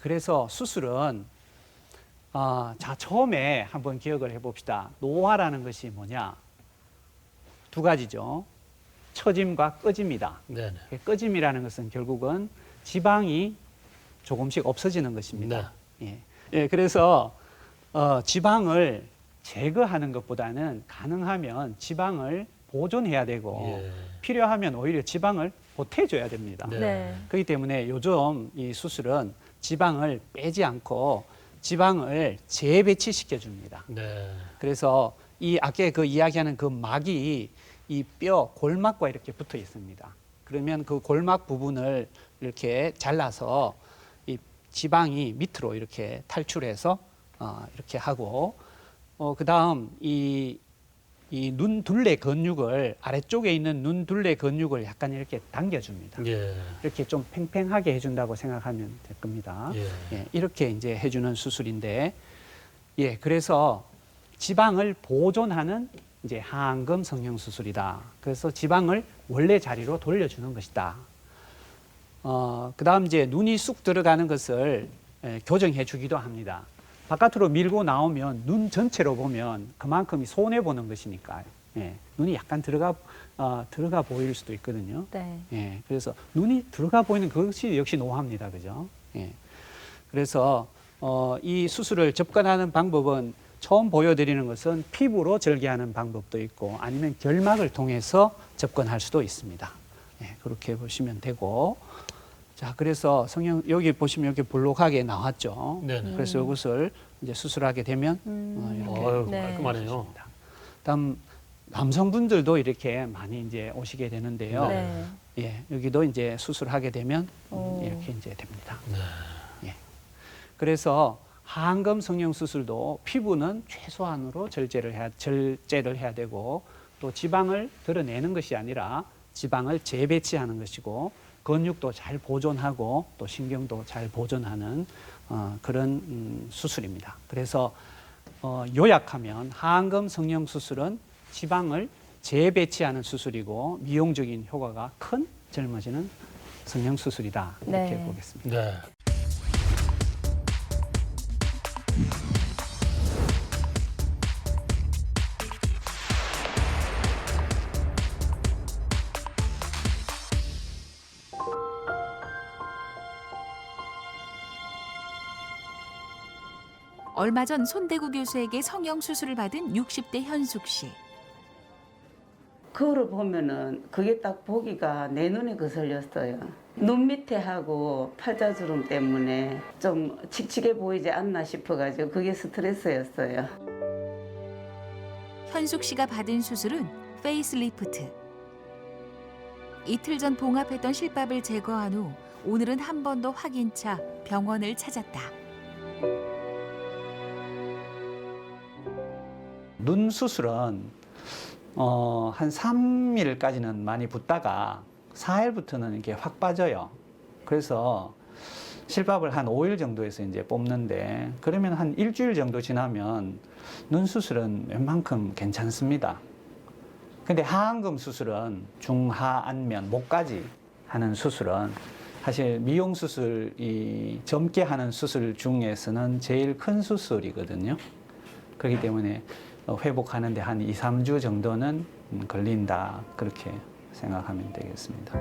그래서 수술은 자, 처음에 한번 기억을 해봅시다. 노화라는 것이 뭐냐? 두 가지죠. 처짐과 꺼짐이다. 네. 꺼짐이라는 것은 결국은 지방이 조금씩 없어지는 것입니다. 예, 그래서 지방을 제거하는 것보다는 가능하면 지방을 보존해야 되고 예. 필요하면 오히려 지방을 보태줘야 됩니다. 네. 네. 그렇기 때문에 요즘 이 수술은 지방을 빼지 않고 지방을 재배치시켜 줍니다. 네. 그래서 이 아까 그 이야기하는 그 막이 이 뼈 골막과 이렇게 붙어 있습니다. 그러면 그 골막 부분을 이렇게 잘라서 이 지방이 밑으로 이렇게 탈출해서 이렇게 하고 그다음 이 눈 둘레 근육을 아래쪽에 있는 눈 둘레 근육을 약간 이렇게 당겨줍니다. 예. 이렇게 좀 팽팽하게 해준다고 생각하면 될 겁니다. 예. 예, 이렇게 이제 해주는 수술인데, 예, 그래서 지방을 보존하는 이제 하안검 성형 수술이다. 그래서 지방을 원래 자리로 돌려주는 것이다. 그다음 이제 눈이 쑥 들어가는 것을 교정해 주기도 합니다. 바깥으로 밀고 나오면 눈 전체로 보면 그만큼이 손해 보는 것이니까요. 예, 눈이 약간 들어가 보일 수도 있거든요. 네. 예, 그래서 눈이 들어가 보이는 그것이 역시 노화입니다, 그죠? 예, 그래서 이 수술을 접근하는 방법은 처음 보여드리는 것은 피부로 절개하는 방법도 있고 아니면 결막을 통해서 접근할 수도 있습니다. 예, 그렇게 보시면 되고. 자, 그래서 성형 여기 보시면 이렇게 볼록하게 나왔죠. 네네. 그래서 이것을 이제 수술하게 되면 이렇게 어휴, 네. 깔끔하네요. 다음 남성분들도 이렇게 많이 이제 오시게 되는데요. 네. 예, 여기도 이제 수술하게 되면 오. 이렇게 이제 됩니다. 네. 예. 그래서 하안검 성형 수술도 피부는 최소한으로 절제를 해야 되고 또 지방을 드러내는 것이 아니라 지방을 재배치하는 것이고 근육도 잘 보존하고 또 신경도 잘 보존하는 그런 수술입니다. 그래서 요약하면 하안검 성형 수술은 지방을 재배치하는 수술이고 미용적인 효과가 큰 젊어지는 성형 수술이다 이렇게 네. 보겠습니다. 네. 얼마 전 손대구 교수에게 성형 수술을 받은 60대 현숙 씨. 거울을 보면은 그게 딱 보기가 내 눈에 거슬렸어요. 눈 밑에 하고 팔자주름 때문에 좀 칙칙해 보이지 않나 싶어가지고 그게 스트레스였어요. 현숙 씨가 받은 수술은 페이스리프트. 이틀 전 봉합했던 실밥을 제거한 후 오늘은 한 번 더 확인차 병원을 찾았다. 눈 수술은 한 3일까지는 많이 붓다가 4일부터는 이게 확 빠져요. 그래서 실밥을 한 5일 정도에서 이제 뽑는데 그러면 한 일주일 정도 지나면 눈 수술은 웬만큼 괜찮습니다. 근데 하안검 수술은 중하안면 목까지 하는 수술은 사실 미용 수술 이 젊게 하는 수술 중에서는 제일 큰 수술이거든요. 그렇기 때문에 회복하는데 한 2, 3주 정도는 걸린다 그렇게 생각하면 되겠습니다.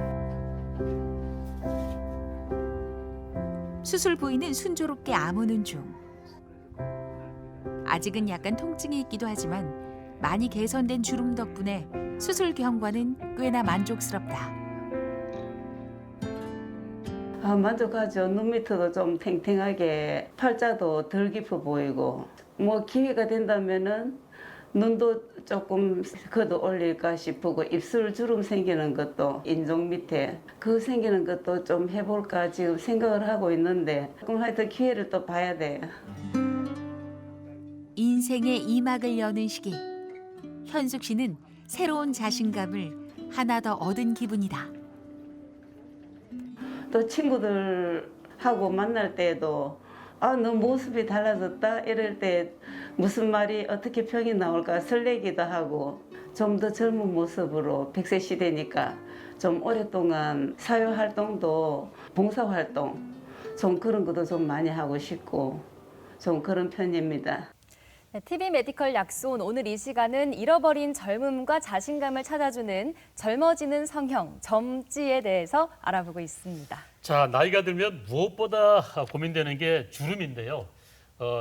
수술 부위는 순조롭게 아무는 중. 아직은 약간 통증이 있기도 하지만 많이 개선된 주름 덕분에 수술 경과는 꽤나 만족스럽다. 만족하죠. 눈 밑도 좀 탱탱하게 팔자도 덜 깊어 보이고 뭐 기회가 된다면은 눈도 조금 걷어 올릴까 싶고 입술 주름 생기는 것도 인중 밑에 그 생기는 것도 좀 해볼까 지금 생각을 하고 있는데 그럼 하여튼 기회를 또 봐야 돼요. 인생의 이막을 여는 시기. 현숙 씨는 새로운 자신감을 하나 더 얻은 기분이다. 또 친구들하고 만날 때도 너 모습이 달라졌다 이럴 때 무슨 말이 어떻게 평이 나올까 설레기도 하고 좀 더 젊은 모습으로 100세 시대니까 좀 오랫동안 사회활동도 봉사활동 좀 그런 것도 좀 많이 하고 싶고 좀 그런 편입니다. 네, TV 메디컬 약손 오늘 이 시간은 잃어버린 젊음과 자신감을 찾아주는 젊어지는 성형, 점지에 대해서 알아보고 있습니다. 자, 나이가 들면 무엇보다 고민되는 게 주름인데요.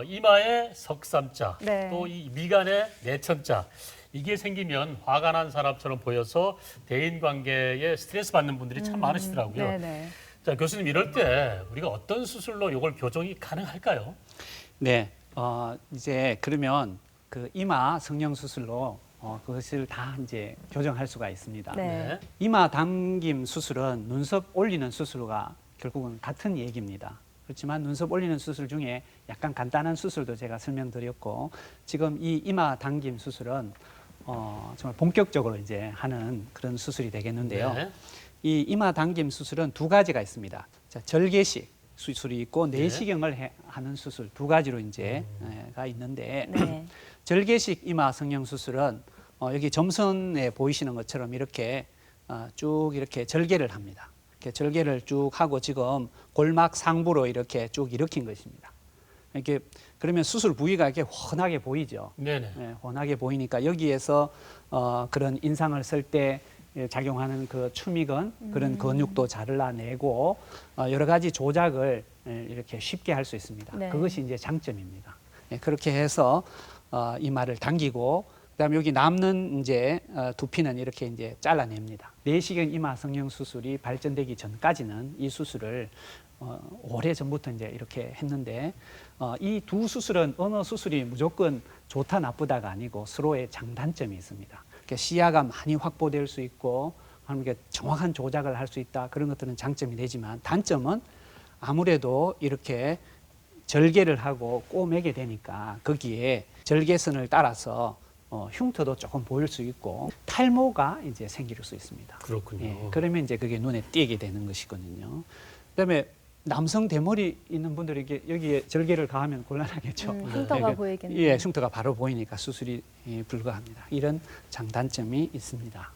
이마에 석삼자, 네. 또 이 미간에 내천자. 이게 생기면 화가 난 사람처럼 보여서 대인관계에 스트레스 받는 분들이 참 많으시더라고요. 네네. 자, 교수님 이럴 때 우리가 어떤 수술로 이걸 교정이 가능할까요? 네, 이제 그러면 그 이마 성형 수술로 그것을 다 이제 교정할 수가 있습니다. 네. 이마 당김 수술은 눈썹 올리는 수술과 결국은 같은 얘기입니다. 그렇지만 눈썹 올리는 수술 중에 약간 간단한 수술도 제가 설명드렸고 지금 이 이마 당김 수술은 정말 본격적으로 이제 하는 그런 수술이 되겠는데요. 네. 이 이마 당김 수술은 두 가지가 있습니다. 자, 절개식 수술이 있고 내시경을 하는 수술 두 가지로 이제 가 있는데 네. 절개식 이마 성형 수술은 여기 점선에 보이시는 것처럼 이렇게 쭉 이렇게 절개를 합니다. 이렇게 절개를 쭉 하고 지금 골막 상부로 이렇게 쭉 일으킨 것입니다. 이렇게 그러면 수술 부위가 이렇게 훤하게 보이죠. 네네. 네, 훤하게 보이니까 여기에서 그런 인상을 쓸 때 작용하는 그 추미근 그런 근육도 잘라내고 여러 가지 조작을 이렇게 쉽게 할 수 있습니다. 네. 그것이 이제 장점입니다. 그렇게 해서 이마를 당기고 그다음에 여기 남는 이제 두피는 이렇게 이제 잘라냅니다. 내시경 이마 성형 수술이 발전되기 전까지는 이 수술을 오래 전부터 이제 이렇게 했는데 이 두 수술은 어느 수술이 무조건 좋다 나쁘다가 아니고 서로의 장단점이 있습니다. 시야가 많이 확보될 수 있고 정확한 조작을 할 수 있다 그런 것들은 장점이 되지만 단점은 아무래도 이렇게 절개를 하고 꼬매게 되니까 거기에 절개선을 따라서 흉터도 조금 보일 수 있고 탈모가 이제 생길 수 있습니다. 그렇군요. 예, 그러면 이제 그게 눈에 띄게 되는 것이거든요. 그다음에 남성 대머리 있는 분들에게 여기에 절개를 가하면 곤란하겠죠. 흉터가 예, 보이겠네요. 예, 흉터가 바로 보이니까 수술이 불가합니다. 이런 장단점이 있습니다.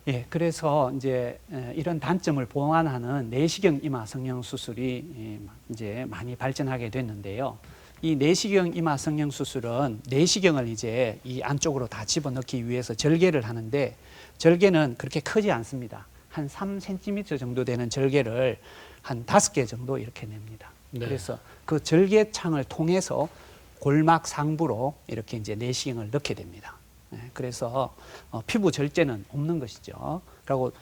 예, 그래서 이제 이런 단점을 보완하는 내시경 이마 성형 수술이 이제 많이 발전하게 됐는데요. 이 내시경 이마 성형 수술은 내시경을 이제 이 안쪽으로 다 집어넣기 위해서 절개를 하는데 절개는 그렇게 크지 않습니다. 한 3cm 정도 되는 절개를 한 5개 정도 이렇게 냅니다. 네. 그래서 그 절개창을 통해서 골막 상부로 이렇게 이제 내시경을 넣게 됩니다. 그래서 피부 절제는 없는 것이죠. 그리고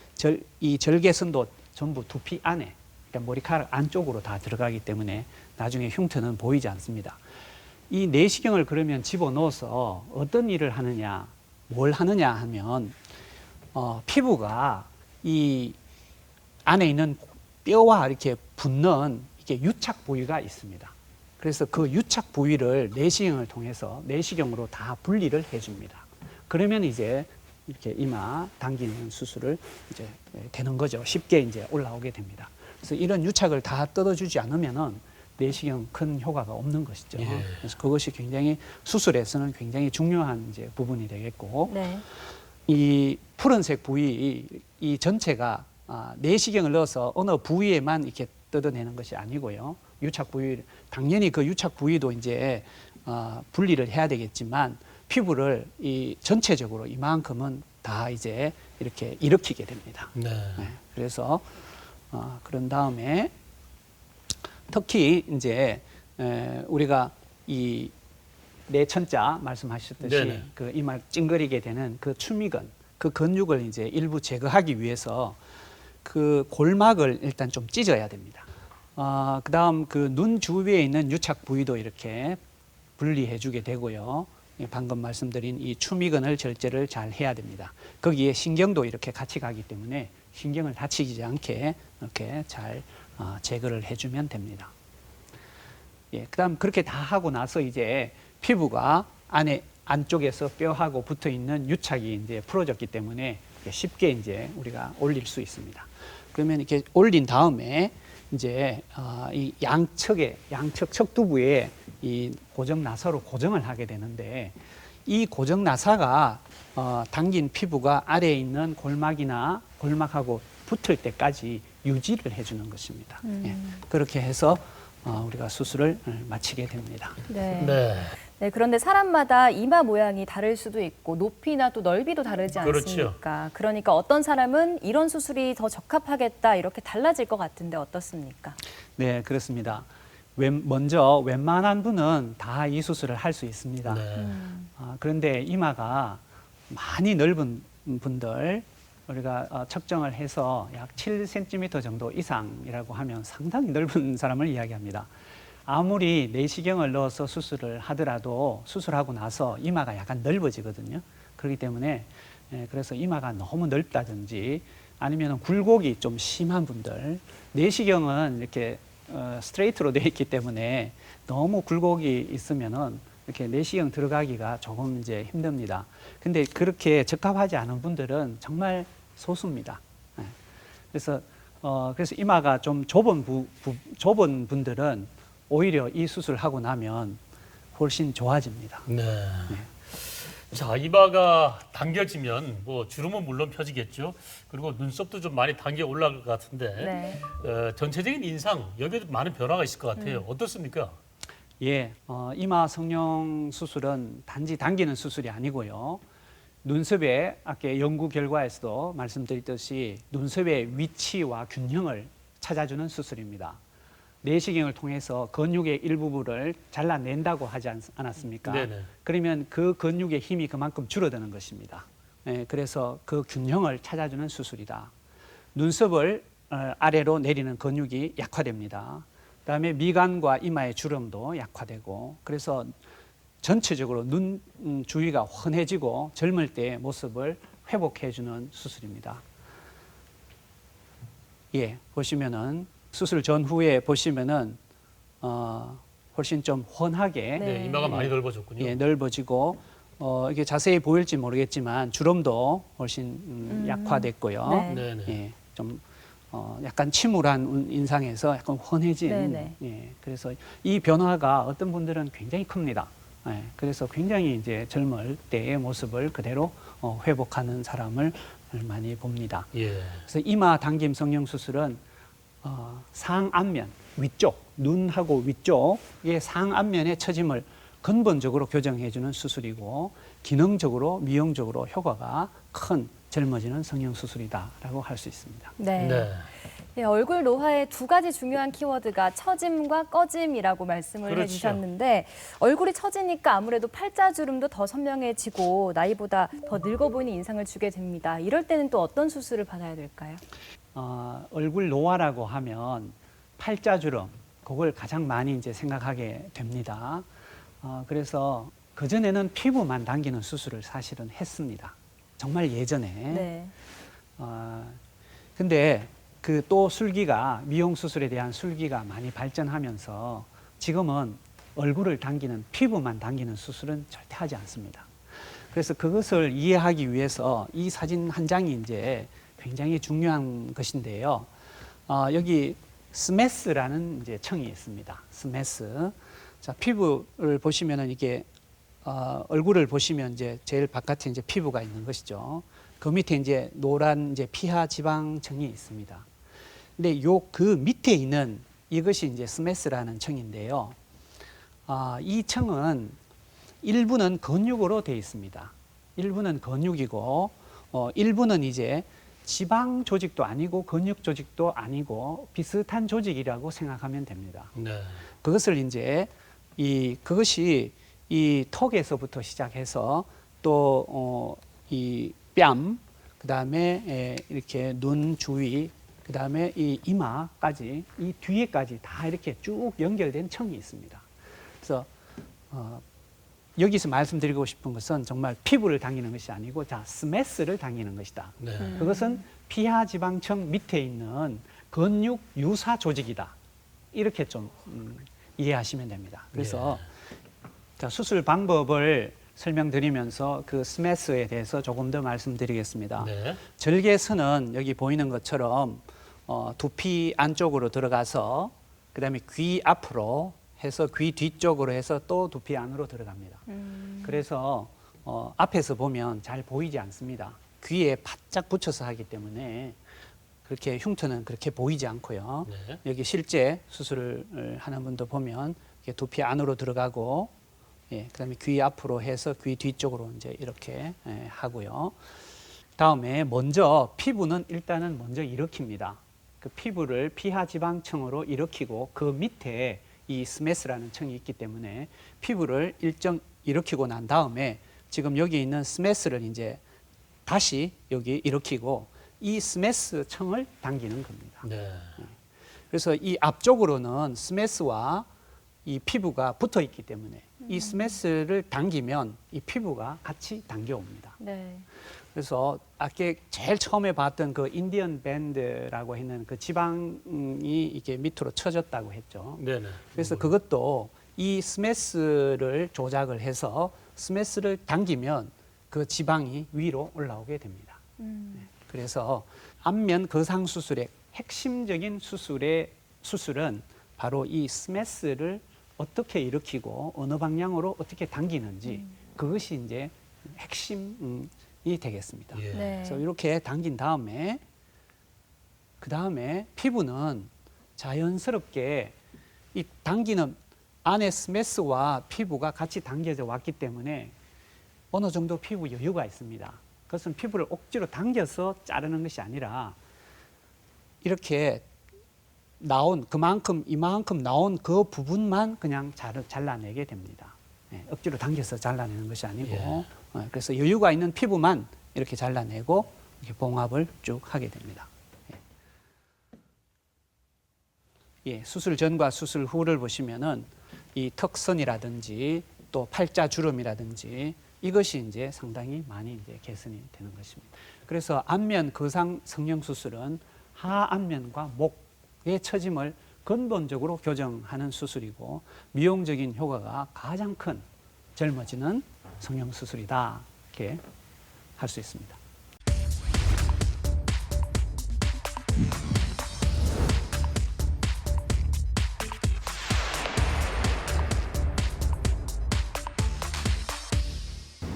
이 절개선도 전부 두피 안에, 그러니까 머리카락 안쪽으로 다 들어가기 때문에 나중에 흉터는 보이지 않습니다. 이 내시경을 그러면 집어넣어서 어떤 일을 하느냐, 뭘 하느냐 하면 피부가 이 안에 있는 뼈와 이렇게 붙는 이게 유착 부위가 있습니다. 그래서 그 유착 부위를 내시경을 통해서 내시경으로 다 분리를 해줍니다. 그러면 이제 이렇게 이마 당기는 수술을 이제 되는 거죠. 쉽게 이제 올라오게 됩니다. 그래서 이런 유착을 다 뜯어주지 않으면은 내시경 큰 효과가 없는 것이죠. 예. 그래서 그것이 굉장히 수술에서는 굉장히 중요한 이제 부분이 되겠고, 네. 이 푸른색 부위 이 전체가 내시경을 넣어서 어느 부위에만 이렇게 뜯어내는 것이 아니고요. 유착 부위 당연히 그 유착 부위도 이제 분리를 해야 되겠지만 피부를 이 전체적으로 이만큼은 다 이제 이렇게 일으키게 됩니다. 네. 네, 그래서 그런 다음에 특히 이제 우리가 이 내천자 말씀하셨듯이 네네. 그 이마 찡그리게 되는 그 추미근 그 근육을 이제 일부 제거하기 위해서 그 골막을 일단 좀 찢어야 됩니다. 그다음 그 눈 주위에 있는 유착 부위도 이렇게 분리해주게 되고요. 방금 말씀드린 이 추미근을 절제를 잘 해야 됩니다. 거기에 신경도 이렇게 같이 가기 때문에 신경을 다치지 않게 이렇게 잘 제거를 해주면 됩니다. 예, 그다음 그렇게 다 하고 나서 이제 피부가 안쪽에서 뼈하고 붙어 있는 유착이 이제 풀어졌기 때문에 쉽게 이제 우리가 올릴 수 있습니다. 그러면 이렇게 올린 다음에 이제 이 양측 척두부에 이 고정 나사로 고정을 하게 되는데 이 고정 나사가 당긴 피부가 아래에 있는 골막이나 골막하고 붙을 때까지 유지를 해주는 것입니다. 예, 그렇게 해서 우리가 수술을 마치게 됩니다. 네. 네. 네, 그런데 사람마다 이마 모양이 다를 수도 있고 높이나 또 넓이도 다르지 그렇죠. 않습니까? 그러니까 어떤 사람은 이런 수술이 더 적합하겠다 이렇게 달라질 것 같은데 어떻습니까? 네, 그렇습니다. 먼저 웬만한 분은 다 이 수술을 할 수 있습니다. 네. 그런데 이마가 많이 넓은 분들 우리가 측정을 해서 약 7cm 정도 이상이라고 하면 상당히 넓은 사람을 이야기합니다. 아무리 내시경을 넣어서 수술을 하더라도 수술하고 나서 이마가 약간 넓어지거든요. 그렇기 때문에 그래서 이마가 너무 넓다든지 아니면 굴곡이 좀 심한 분들, 내시경은 이렇게 스트레이트로 되어 있기 때문에 너무 굴곡이 있으면은 이렇게 내시경 들어가기가 조금 이제 힘듭니다. 근데 그렇게 적합하지 않은 분들은 정말 소수입니다. 그래서 이마가 좀 좁은 분들은 오히려 이 수술을 하고 나면 훨씬 좋아집니다. 네. 자, 이마가 당겨지면 뭐 주름은 물론 펴지겠죠. 그리고 눈썹도 좀 많이 당겨 올라갈 것 같은데 네. 전체적인 인상 여기에도 많은 변화가 있을 것 같아요. 어떻습니까? 예, 이마 성형 수술은 단지 당기는 수술이 아니고요. 눈썹의 아까 연구 결과에서도 말씀드렸듯이 눈썹의 위치와 균형을 찾아주는 수술입니다. 내시경을 통해서 근육의 일부분을 잘라낸다고 하지 않았습니까? 네네. 그러면 그 근육의 힘이 그만큼 줄어드는 것입니다. 그래서 그 균형을 찾아주는 수술이다. 눈썹을 아래로 내리는 근육이 약화됩니다. 그다음에 미간과 이마의 주름도 약화되고 그래서 전체적으로 눈 주위가 환해지고 젊을 때의 모습을 회복해주는 수술입니다. 예, 보시면은 수술 전후에 보시면은 훨씬 좀 훤하게 네, 이마가 많이 넓어졌군요. 예, 넓어지고 이게 자세히 보일지 모르겠지만 주름도 훨씬 약화됐고요. 네. 네네. 예, 좀 약간 침울한 인상에서 약간 훤해진. 네네. 예, 그래서 이 변화가 어떤 분들은 굉장히 큽니다. 예, 그래서 굉장히 이제 젊을 때의 모습을 그대로 회복하는 사람을 많이 봅니다. 예. 그래서 이마 당김 성형 수술은 상안면 위쪽, 눈하고 위쪽의 상안면의 처짐을 근본적으로 교정해주는 수술이고 기능적으로 미용적으로 효과가 큰 젊어지는 성형 수술이다라고 할 수 있습니다. 네. 네. 예, 얼굴 노화의 두 가지 중요한 키워드가 처짐과 꺼짐이라고 말씀을 그렇죠. 해주셨는데 얼굴이 처지니까 아무래도 팔자주름도 더 선명해지고 나이보다 더 늙어 보이는 인상을 주게 됩니다. 이럴 때는 또 어떤 수술을 받아야 될까요? 얼굴 노화라고 하면 팔자주름, 그걸 가장 많이 이제 생각하게 됩니다. 그래서 그전에는 피부만 당기는 수술을 사실은 했습니다. 정말 예전에. 네. 근데 그 또 술기가, 미용 수술에 대한 술기가 많이 발전하면서 지금은 얼굴을 당기는, 피부만 당기는 수술은 절대 하지 않습니다. 그래서 그것을 이해하기 위해서 이 사진 한 장이 이제 굉장히 중요한 것인데요. 여기 스메스라는 이제 청이 있습니다. 스메스. 자, 피부를 보시면은 이게 얼굴을 보시면 이제 제일 바깥에 이제 피부가 있는 것이죠. 그 밑에 이제 노란 이제 피하 지방층이 있습니다. 근데 그 밑에 있는 이것이 이제 스메스라는 청인데요. 이 청은 일부는 근육으로 되어 있습니다. 일부는 근육이고 일부는 이제 지방 조직도 아니고 근육 조직도 아니고 비슷한 조직이라고 생각하면 됩니다. 네. 그것을 이제 그것이 이 턱에서부터 시작해서 또 이 뺨, 그다음에 이렇게 눈 주위, 그다음에 이 이마까지, 이 뒤에까지 다 이렇게 쭉 연결된 청이 있습니다. 그래서 여기서 말씀드리고 싶은 것은 정말 피부를 당기는 것이 아니고 스메스를 당기는 것이다. 네. 그것은 피하지방청 밑에 있는 근육 유사 조직이다. 이렇게 좀 이해하시면 됩니다. 그래서 자, 수술 방법을 설명드리면서 그 스메스에 대해서 조금 더 말씀드리겠습니다. 네. 절개선은 여기 보이는 것처럼 두피 안쪽으로 들어가서 그다음에 귀 앞으로 해서 귀 뒤쪽으로 해서 또 두피 안으로 들어갑니다. 그래서 앞에서 보면 잘 보이지 않습니다. 귀에 바짝 붙여서 하기 때문에 그렇게 흉터는 그렇게 보이지 않고요. 네. 여기 실제 수술을 하는 분도 보면 이게 두피 안으로 들어가고, 그다음에 귀 앞으로 해서 귀 뒤쪽으로 이제 이렇게 하고요. 다음에 먼저 피부는 일단은 먼저 일으킵니다. 그 피부를 피하지방층으로 일으키고 그 밑에 이 스메스라는 층이 있기 때문에 피부를 일정 일으키고 난 다음에 지금 여기 있는 스메스를 이제 다시 여기 일으키고 이 스메스 층을 당기는 겁니다. 네. 그래서 이 앞쪽으로는 스메스와 이 피부가 붙어 있기 때문에 이 스메스를 당기면 이 피부가 같이 당겨옵니다. 네. 그래서 아까 제일 처음에 봤던 그 인디언 밴드라고 했는 그 지방이 이게 밑으로 쳐졌다고 했죠. 네네. 그래서 그것도 이 스메스를 조작을 해서 스메스를 당기면 그 지방이 위로 올라오게 됩니다. 그래서 안면 거상 수술의 핵심적인 수술은 바로 이 스메스를 어떻게 일으키고 어느 방향으로 어떻게 당기는지 그것이 이제 핵심이 되겠습니다. 예. 네. 그래서 이렇게 당긴 다음에 그 다음에 피부는 자연스럽게 이 당기는 안에 스메스와 피부가 같이 당겨져 왔기 때문에 어느 정도 피부 여유가 있습니다. 그것은 피부를 억지로 당겨서 자르는 것이 아니라 이렇게 나온 이만큼 나온 그 부분만 그냥 잘라내게 됩니다. 억지로 당겨서 잘라내는 것이 아니고 그래서 여유가 있는 피부만 이렇게 잘라내고 이렇게 봉합을 쭉 하게 됩니다. 수술 전과 수술 후를 보시면은 이 턱선이라든지 또 팔자 주름이라든지 이것이 이제 상당히 많이 이제 개선이 되는 것입니다. 그래서 안면 거상 성형 수술은 하안면과 목의 처짐을 근본적으로 교정하는 수술이고 미용적인 효과가 가장 큰 젊어지는 성형수술이다. 이렇게 할 수 있습니다.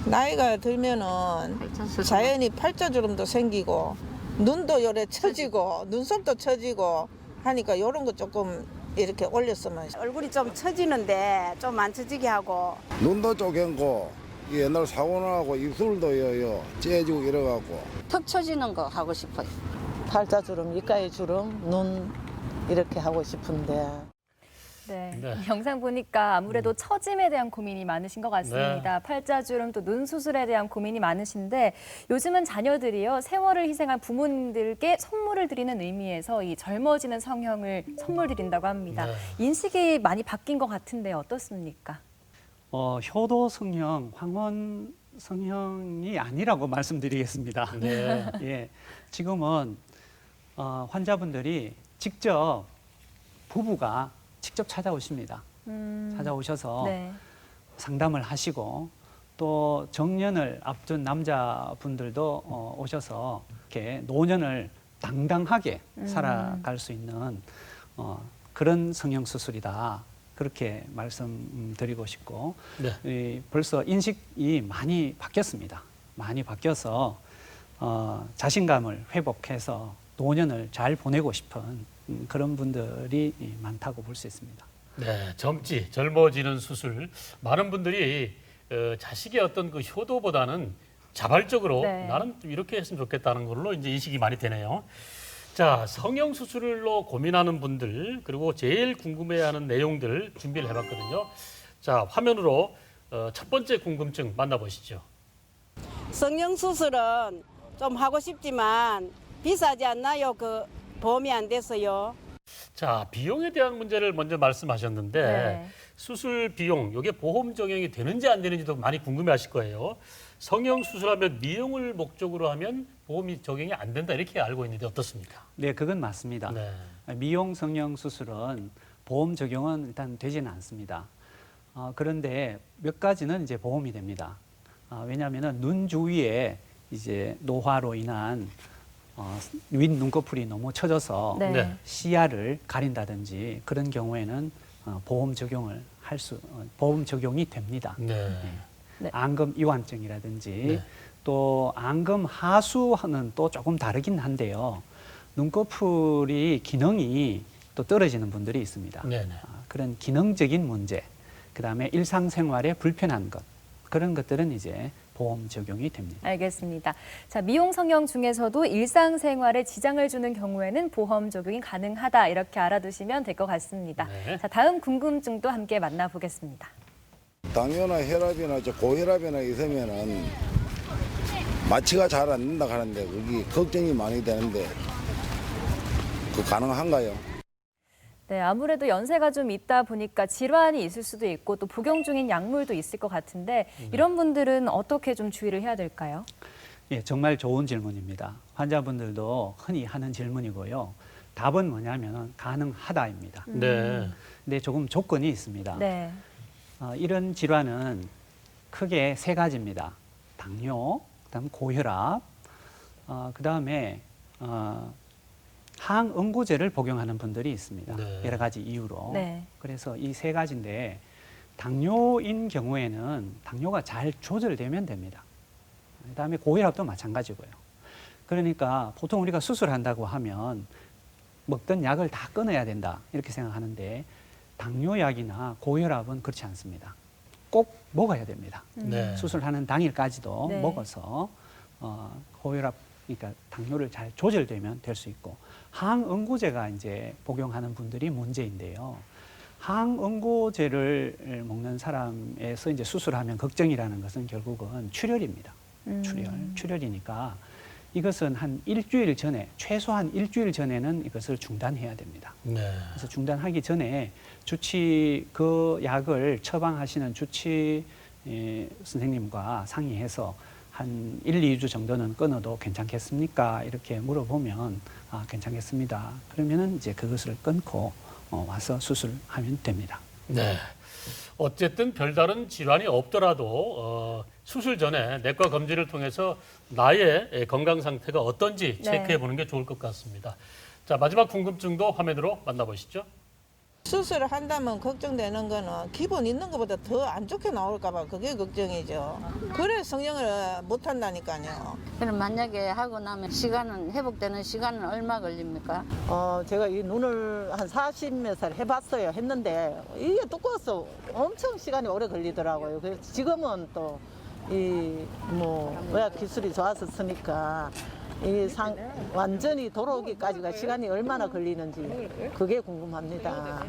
나이가 들면은 자연히 팔자주름도 생기고 눈도 요래 처지고 눈썹도 처지고 하니까 이런 거 조금 이렇게 올렸으면 얼굴이 좀 처지는데 좀 안 처지게 하고 눈도 쪼갠고 옛날 사고 나고 입술도 여요 째지고 이래갖고 턱 처지는 거 하고 싶어요. 팔자주름, 입가의 주름, 눈 이렇게 하고 싶은데 네. 네. 영상 보니까 아무래도 처짐에 대한 고민이 많으신 것 같습니다. 팔자주름 또 눈 수술에 대한 고민이 많으신데 요즘은 자녀들이요 세월을 희생한 부모님들께 선물을 드리는 의미에서 이 젊어지는 성형을 선물 드린다고 합니다. 네. 인식이 많이 바뀐 것 같은데 어떻습니까? 효도 성형, 황혼 성형이 아니라고 말씀드리겠습니다. 네. 예, 지금은 환자분들이 직접 부부가 직접 찾아오십니다. 찾아오셔서 네. 상담을 하시고 또 정년을 앞둔 남자분들도 오셔서 이렇게 노년을 당당하게 살아갈 수 있는 그런 성형 수술이다. 그렇게 말씀드리고 싶고 네. 벌써 인식이 많이 바뀌었습니다. 많이 바뀌어서 자신감을 회복해서 노년을 잘 보내고 싶은 그런 분들이 많다고 볼 수 있습니다. 네, 젊어지는 수술. 많은 분들이 자식의 어떤 그 효도보다는 자발적으로 네. 나는 좀 이렇게 했으면 좋겠다는 걸로 이제 인식이 많이 되네요. 자, 성형 수술로 고민하는 분들 그리고 제일 궁금해하는 내용들 준비를 해봤거든요. 자, 화면으로 첫 번째 궁금증 만나보시죠. 성형수술은 좀 하고 싶지만 비싸지 않나요? 그 보험이 안 돼서요. 자, 비용에 대한 문제를 먼저 말씀하셨는데 네. 수술 비용, 이게 보험 적용이 되는지 안 되는지도 많이 궁금해하실 거예요. 성형 수술하면 미용을 목적으로 하면 보험이 적용이 안 된다 이렇게 알고 있는데 어떻습니까? 네, 그건 맞습니다. 네. 미용 성형 수술은 보험 적용은 일단 되지는 않습니다. 그런데 몇 가지는 이제 보험이 됩니다. 왜냐하면은 눈 주위에 이제 노화로 인한 윗 눈꺼풀이 너무 처져서 네. 네. 시야를 가린다든지 그런 경우에는 보험 적용이 됩니다. 네. 네. 안검 이완증이라든지 네. 또 안검 하수는 또 조금 다르긴 한데요. 눈꺼풀이 기능이 또 떨어지는 분들이 있습니다. 네네. 그런 기능적인 문제, 그다음에 일상생활에 불편한 것, 그런 것들은 이제 보험 적용이 됩니다. 알겠습니다. 자, 미용 성형 중에서도 일상생활에 지장을 주는 경우에는 보험 적용이 가능하다 이렇게 알아두시면 될 것 같습니다. 네. 자, 다음 궁금증도 함께 만나보겠습니다. 당뇨나 혈압이나 고혈압이나 있으면은 마취가 잘 안 된다 하는데 그게 걱정이 많이 되는데 그 가능한가요? 네, 아무래도 연세가 좀 있다 보니까 질환이 있을 수도 있고 또 복용 중인 약물도 있을 것 같은데 이런 분들은 어떻게 좀 주의를 해야 될까요? 예, 정말 좋은 질문입니다. 환자분들도 흔히 하는 질문이고요. 답은 뭐냐면 가능하다입니다. 네. 근데 조금 조건이 있습니다. 네. 이런 질환은 크게 세 가지입니다. 당뇨, 그다음 고혈압, 그다음에 항응고제를 복용하는 분들이 있습니다. 네. 여러 가지 이유로. 네. 그래서 이 세 가지인데 당뇨인 경우에는 당뇨가 잘 조절되면 됩니다. 그다음에 고혈압도 마찬가지고요. 그러니까 보통 우리가 수술한다고 하면 먹던 약을 다 끊어야 된다 이렇게 생각하는데 당뇨약이나 고혈압은 그렇지 않습니다. 꼭 먹어야 됩니다. 네. 수술하는 당일까지도 네. 먹어서 고혈압, 그러니까 당뇨를 잘 조절되면 될 수 있고 항응고제가 이제 복용하는 분들이 문제인데요. 항응고제를 먹는 사람에서 이제 수술하면 걱정이라는 것은 결국은 출혈입니다. 출혈이니까 이것은 한 일주일 전에 최소한 일주일 전에는 이것을 중단해야 됩니다. 네. 그래서 중단하기 전에 그 약을 처방하시는 주치 선생님과 상의해서 한 1, 2주 정도는 끊어도 괜찮겠습니까? 이렇게 물어보면 괜찮겠습니다. 그러면은 이제 그것을 끊고 와서 수술하면 됩니다. 네. 어쨌든 별다른 질환이 없더라도 수술 전에 내과 검진을 통해서 나의 건강 상태가 어떤지 체크해 보는 게 좋을 것 같습니다. 자, 마지막 궁금증도 화면으로 만나보시죠. 수술을 한다면 걱정되는 거는 기본 있는 것보다 더 안 좋게 나올까 봐 그게 걱정이죠. 그래 성형을 못 한다니까요. 그럼 만약에 하고 나면 시간은 회복되는 시간은 얼마 걸립니까? 제가 이 눈을 한 40몇 살 해봤어요. 했는데 이게 두꺼워서 엄청 시간이 오래 걸리더라고요. 그래서 지금은 또 이 뭐 의학 기술이 좋아서 쓰니까 완전히 돌아오기까지가 시간이 얼마나 걸리는지 그게 궁금합니다.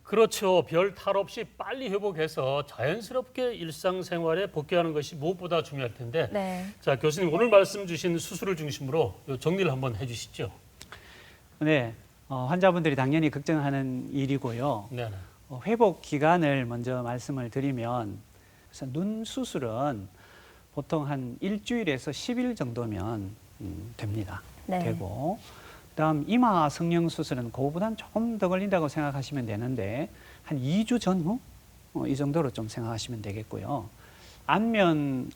그렇죠. 별 탈 없이 빨리 회복해서 자연스럽게 일상생활에 복귀하는 것이 무엇보다 중요할 텐데. 네. 자, 교수님 오늘 말씀 주신 수술을 중심으로 정리를 한번 해주시죠. 네, 환자분들이 당연히 걱정하는 일이고요. 네. 회복 기간을 먼저 말씀을 드리면 그래서 눈 수술은 보통 한 일주일에서 10일 정도면 됩니다. 네. 되고 그다음 이마 성형 수술은 그거보다는 조금 더 걸린다고 생각하시면 되는데 한 2주 전후 이 정도로 좀 생각하시면 되겠고요. 안면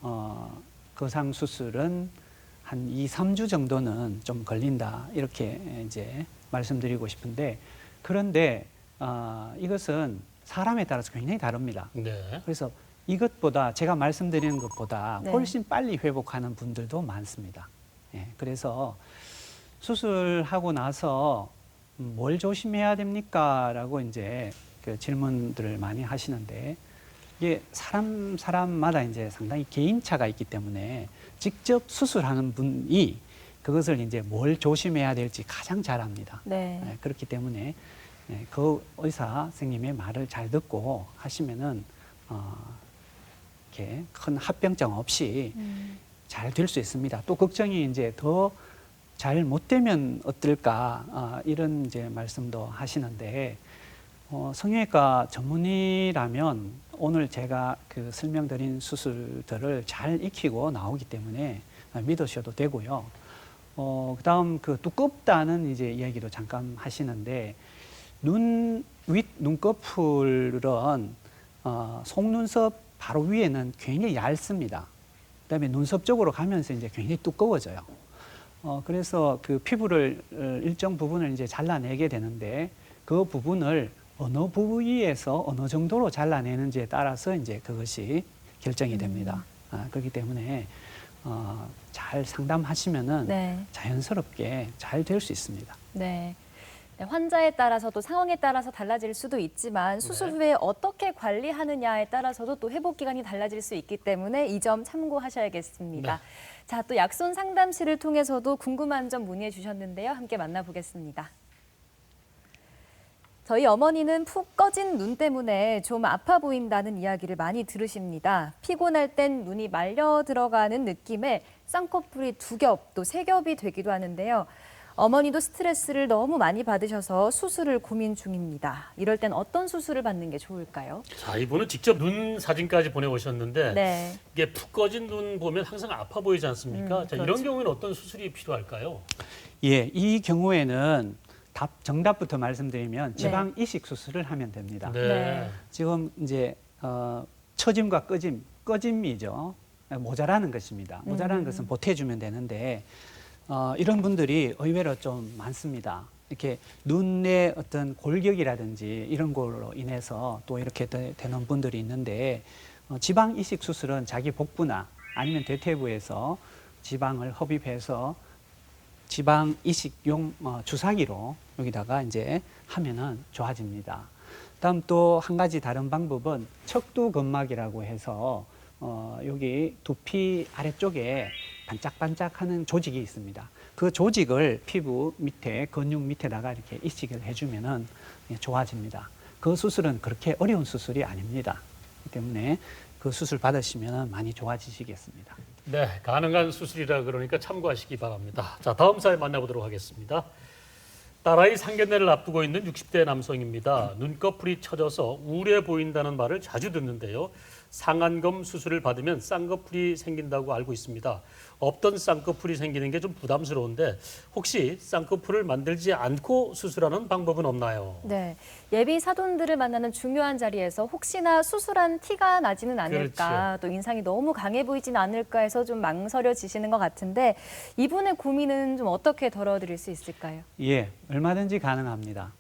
거상 수술은 한 2, 3주 정도는 좀 걸린다 이렇게 이제 말씀드리고 싶은데 그런데 이것은 사람에 따라서 굉장히 다릅니다. 네. 그래서 이것보다 제가 말씀드리는 것보다 네. 훨씬 빨리 회복하는 분들도 많습니다. 예, 그래서 수술하고 나서 뭘 조심해야 됩니까? 라고 이제 그 질문들을 많이 하시는데 이게 사람마다 이제 상당히 개인차가 있기 때문에 직접 수술하는 분이 그것을 이제 뭘 조심해야 될지 가장 잘 압니다. 네. 예, 그렇기 때문에 그 의사 선생님의 말을 잘 듣고 하시면은 이렇게 큰 합병증 없이 잘 될 수 있습니다. 또 걱정이 이제 더 잘 못 되면 어떨까 이런 이제 말씀도 하시는데 성형외과 전문의라면 오늘 제가 그 설명드린 수술들을 잘 익히고 나오기 때문에 믿으셔도 되고요. 그다음 그 두껍다는 이제 이야기도 잠깐 하시는데 윗 눈꺼풀은 속눈썹 바로 위에는 굉장히 얇습니다. 그다음에 눈썹 쪽으로 가면서 이제 굉장히 두꺼워져요. 그래서 그 피부를 일정 부분을 이제 잘라내게 되는데 그 부분을 어느 부위에서 어느 정도로 잘라내는지에 따라서 이제 그것이 결정이 됩니다. 그렇기 때문에 잘 상담하시면은 네. 자연스럽게 잘 될 수 있습니다. 네. 네, 환자에 따라서 또 상황에 따라서 달라질 수도 있지만 수술 후에 어떻게 관리하느냐에 따라서도 또 회복 기간이 달라질 수 있기 때문에 이 점 참고하셔야겠습니다. 네. 자, 또 약손 상담실을 통해서도 궁금한 점 문의해 주셨는데요. 함께 만나보겠습니다. 저희 어머니는 푹 꺼진 눈 때문에 좀 아파 보인다는 이야기를 많이 들으십니다. 피곤할 땐 눈이 말려 들어가는 느낌에 쌍꺼풀이 2겹 또 3겹이 되기도 하는데요. 어머니도 스트레스를 너무 많이 받으셔서 수술을 고민 중입니다. 이럴 땐 어떤 수술을 받는 게 좋을까요? 자, 이분은 직접 눈 사진까지 보내오셨는데 네. 이게 푹 꺼진 눈 보면 항상 아파 보이지 않습니까? 자, 그렇죠. 이런 경우에는 어떤 수술이 필요할까요? 예, 이 경우에는 정답부터 말씀드리면 지방 이식 수술을 하면 됩니다. 네. 지금 이제 처짐과 꺼짐이죠. 모자라는 것입니다. 모자라는 것은 보태주면 되는데 이런 분들이 의외로 좀 많습니다. 이렇게 눈의 어떤 골격이라든지 이런 걸로 인해서 또 이렇게 되는 분들이 있는데 지방 이식 수술은 자기 복부나 아니면 대퇴부에서 지방을 흡입해서 지방 이식용 주사기로 여기다가 이제 하면은 좋아집니다. 다음 또 한 가지 다른 방법은 척두근막이라고 해서 여기 두피 아래쪽에 반짝반짝하는 조직이 있습니다. 그 조직을 피부 밑에 근육 밑에다가 이렇게 이식을 해주면은 좋아집니다. 그 수술은 그렇게 어려운 수술이 아닙니다. 그렇기 때문에 그 수술 받으시면 많이 좋아지시겠습니다. 네, 가능한 수술이라 그러니까 참고하시기 바랍니다. 자, 다음 사연 만나보도록 하겠습니다. 딸아이 상견례를 앞두고 있는 60대 남성입니다. 눈꺼풀이 처져서 우울해 보인다는 말을 자주 듣는데요. 상안검 수술을 받으면 쌍꺼풀이 생긴다고 알고 있습니다. 없던 쌍꺼풀이 생기는 게 좀 부담스러운데 혹시 쌍꺼풀을 만들지 않고 수술하는 방법은 없나요? 네, 예비 사돈들을 만나는 중요한 자리에서 혹시나 수술한 티가 나지는 않을까, 또 인상이 너무 강해 보이지는 않을까 해서 좀 망설여지시는 것 같은데 이분의 고민은 좀 어떻게 덜어드릴 수 있을까요? 예, 얼마든지 가능합니다.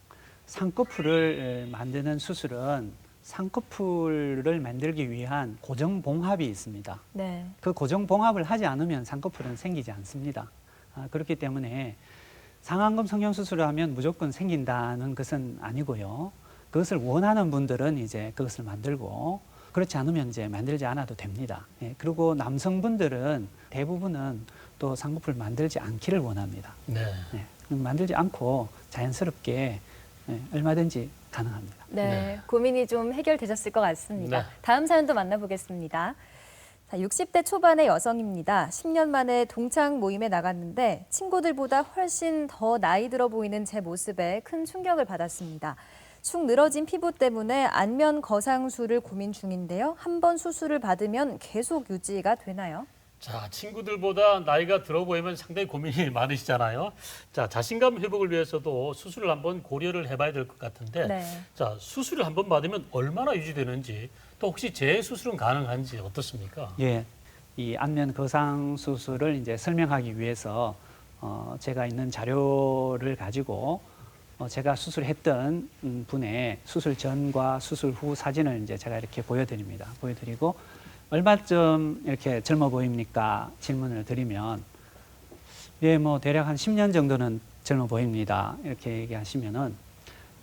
쌍꺼풀을 만드는 수술은 쌍꺼풀을 만들기 위한 고정봉합이 있습니다. 네. 그 고정봉합을 하지 않으면 쌍꺼풀은 생기지 않습니다. 그렇기 때문에 상안검 성형수술을 하면 무조건 생긴다는 것은 아니고요. 그것을 원하는 분들은 이제 그것을 만들고 그렇지 않으면 이제 만들지 않아도 됩니다. 예, 그리고 남성분들은 대부분은 또 쌍꺼풀 만들지 않기를 원합니다. 네. 예, 만들지 않고 자연스럽게 얼마든지 가능합니다. 네, 고민이 좀 해결되셨을 것 같습니다. 네. 다음 사연도 만나보겠습니다. 자, 60대 초반의 여성입니다. 10년 만에 동창 모임에 나갔는데 친구들보다 훨씬 더 나이 들어 보이는 제 모습에 큰 충격을 받았습니다. 축 늘어진 피부 때문에 안면 거상술을 고민 중인데요. 한 번 수술을 받으면 계속 유지가 되나요? 자, 친구들보다 나이가 들어 보이면 상당히 고민이 많으시잖아요. 자, 자신감 회복을 위해서도 수술을 한번 고려를 해봐야 될 것 같은데, 네. 자, 수술을 한번 받으면 얼마나 유지되는지, 또 혹시 재수술은 가능한지 어떻습니까? 예, 이 안면 거상 수술을 이제 설명하기 위해서 제가 있는 자료를 가지고 제가 수술했던 분의 수술 전과 수술 후 사진을 이제 제가 이렇게 보여드립니다. 보여드리고 얼마쯤 이렇게 젊어 보입니까? 질문을 드리면 예, 뭐 대략 한 10년 정도는 젊어 보입니다. 이렇게 얘기하시면은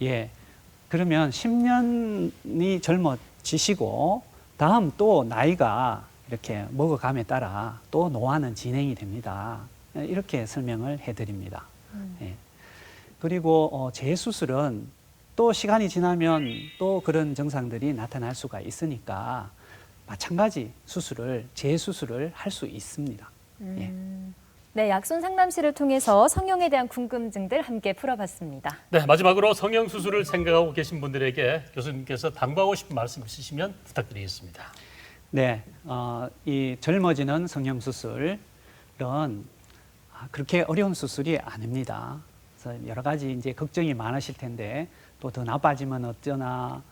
예, 그러면 10년이 젊어지시고 다음 또 나이가 이렇게 먹어감에 따라 또 노화는 진행이 됩니다. 이렇게 설명을 해드립니다. 예. 그리고 재수술은 또 시간이 지나면 또 그런 증상들이 나타날 수가 있으니까 마찬가지 재수술을 할 수 있습니다. 예. 네, 약손 상담실을 통해서 성형에 대한 궁금증들 함께 풀어봤습니다. 네, 마지막으로 성형수술을 생각하고 계신 분들에게 교수님께서 당부하고 싶은 말씀 있으시면 부탁드리겠습니다. 네, 이 젊어지는 성형수술은 그렇게 어려운 수술이 아닙니다. 그래서 여러 가지 이제 걱정이 많으실 텐데 또 더 나빠지면 어쩌나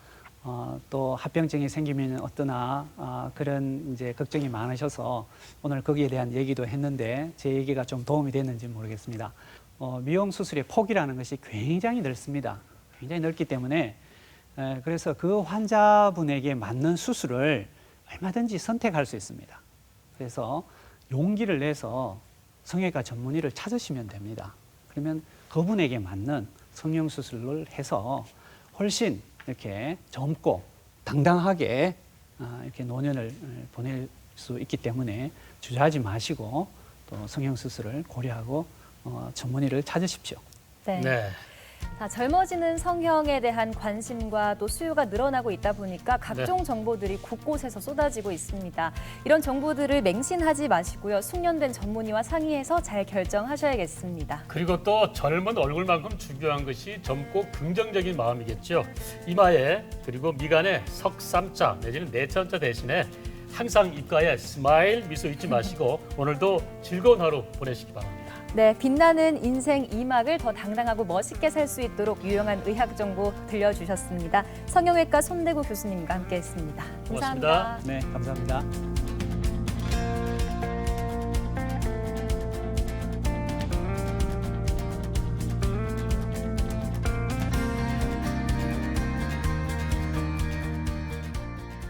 또 합병증이 생기면 어떠나 그런 이제 걱정이 많으셔서 오늘 거기에 대한 얘기도 했는데 제 얘기가 좀 도움이 됐는지 모르겠습니다. 미용 수술의 폭이라는 것이 굉장히 넓습니다. 굉장히 넓기 때문에 그래서 그 환자분에게 맞는 수술을 얼마든지 선택할 수 있습니다. 그래서 용기를 내서 성형외과 전문의를 찾으시면 됩니다. 그러면 그분에게 맞는 성형수술을 해서 훨씬 이렇게 젊고 당당하게 이렇게 노년을 보낼 수 있기 때문에 주저하지 마시고 또 성형수술을 고려하고 전문의를 찾으십시오. 네. 네. 자, 젊어지는 성형에 대한 관심과 또 수요가 늘어나고 있다 보니까 각종 정보들이 곳곳에서 쏟아지고 있습니다. 이런 정보들을 맹신하지 마시고요. 숙련된 전문의와 상의해서 잘 결정하셔야겠습니다. 그리고 또 젊은 얼굴만큼 중요한 것이 젊고 긍정적인 마음이겠죠. 이마에 그리고 미간에 석삼자 내지는 내천자 대신에 항상 입가에 스마일 미소 잊지 마시고 오늘도 즐거운 하루 보내시기 바랍니다. 네, 빛나는 인생 2막을 더 당당하고 멋있게 살 수 있도록 유용한 의학 정보 들려주셨습니다. 성형외과 손대구 교수님과 함께했습니다. 감사합니다. 고맙습니다. 네, 감사합니다.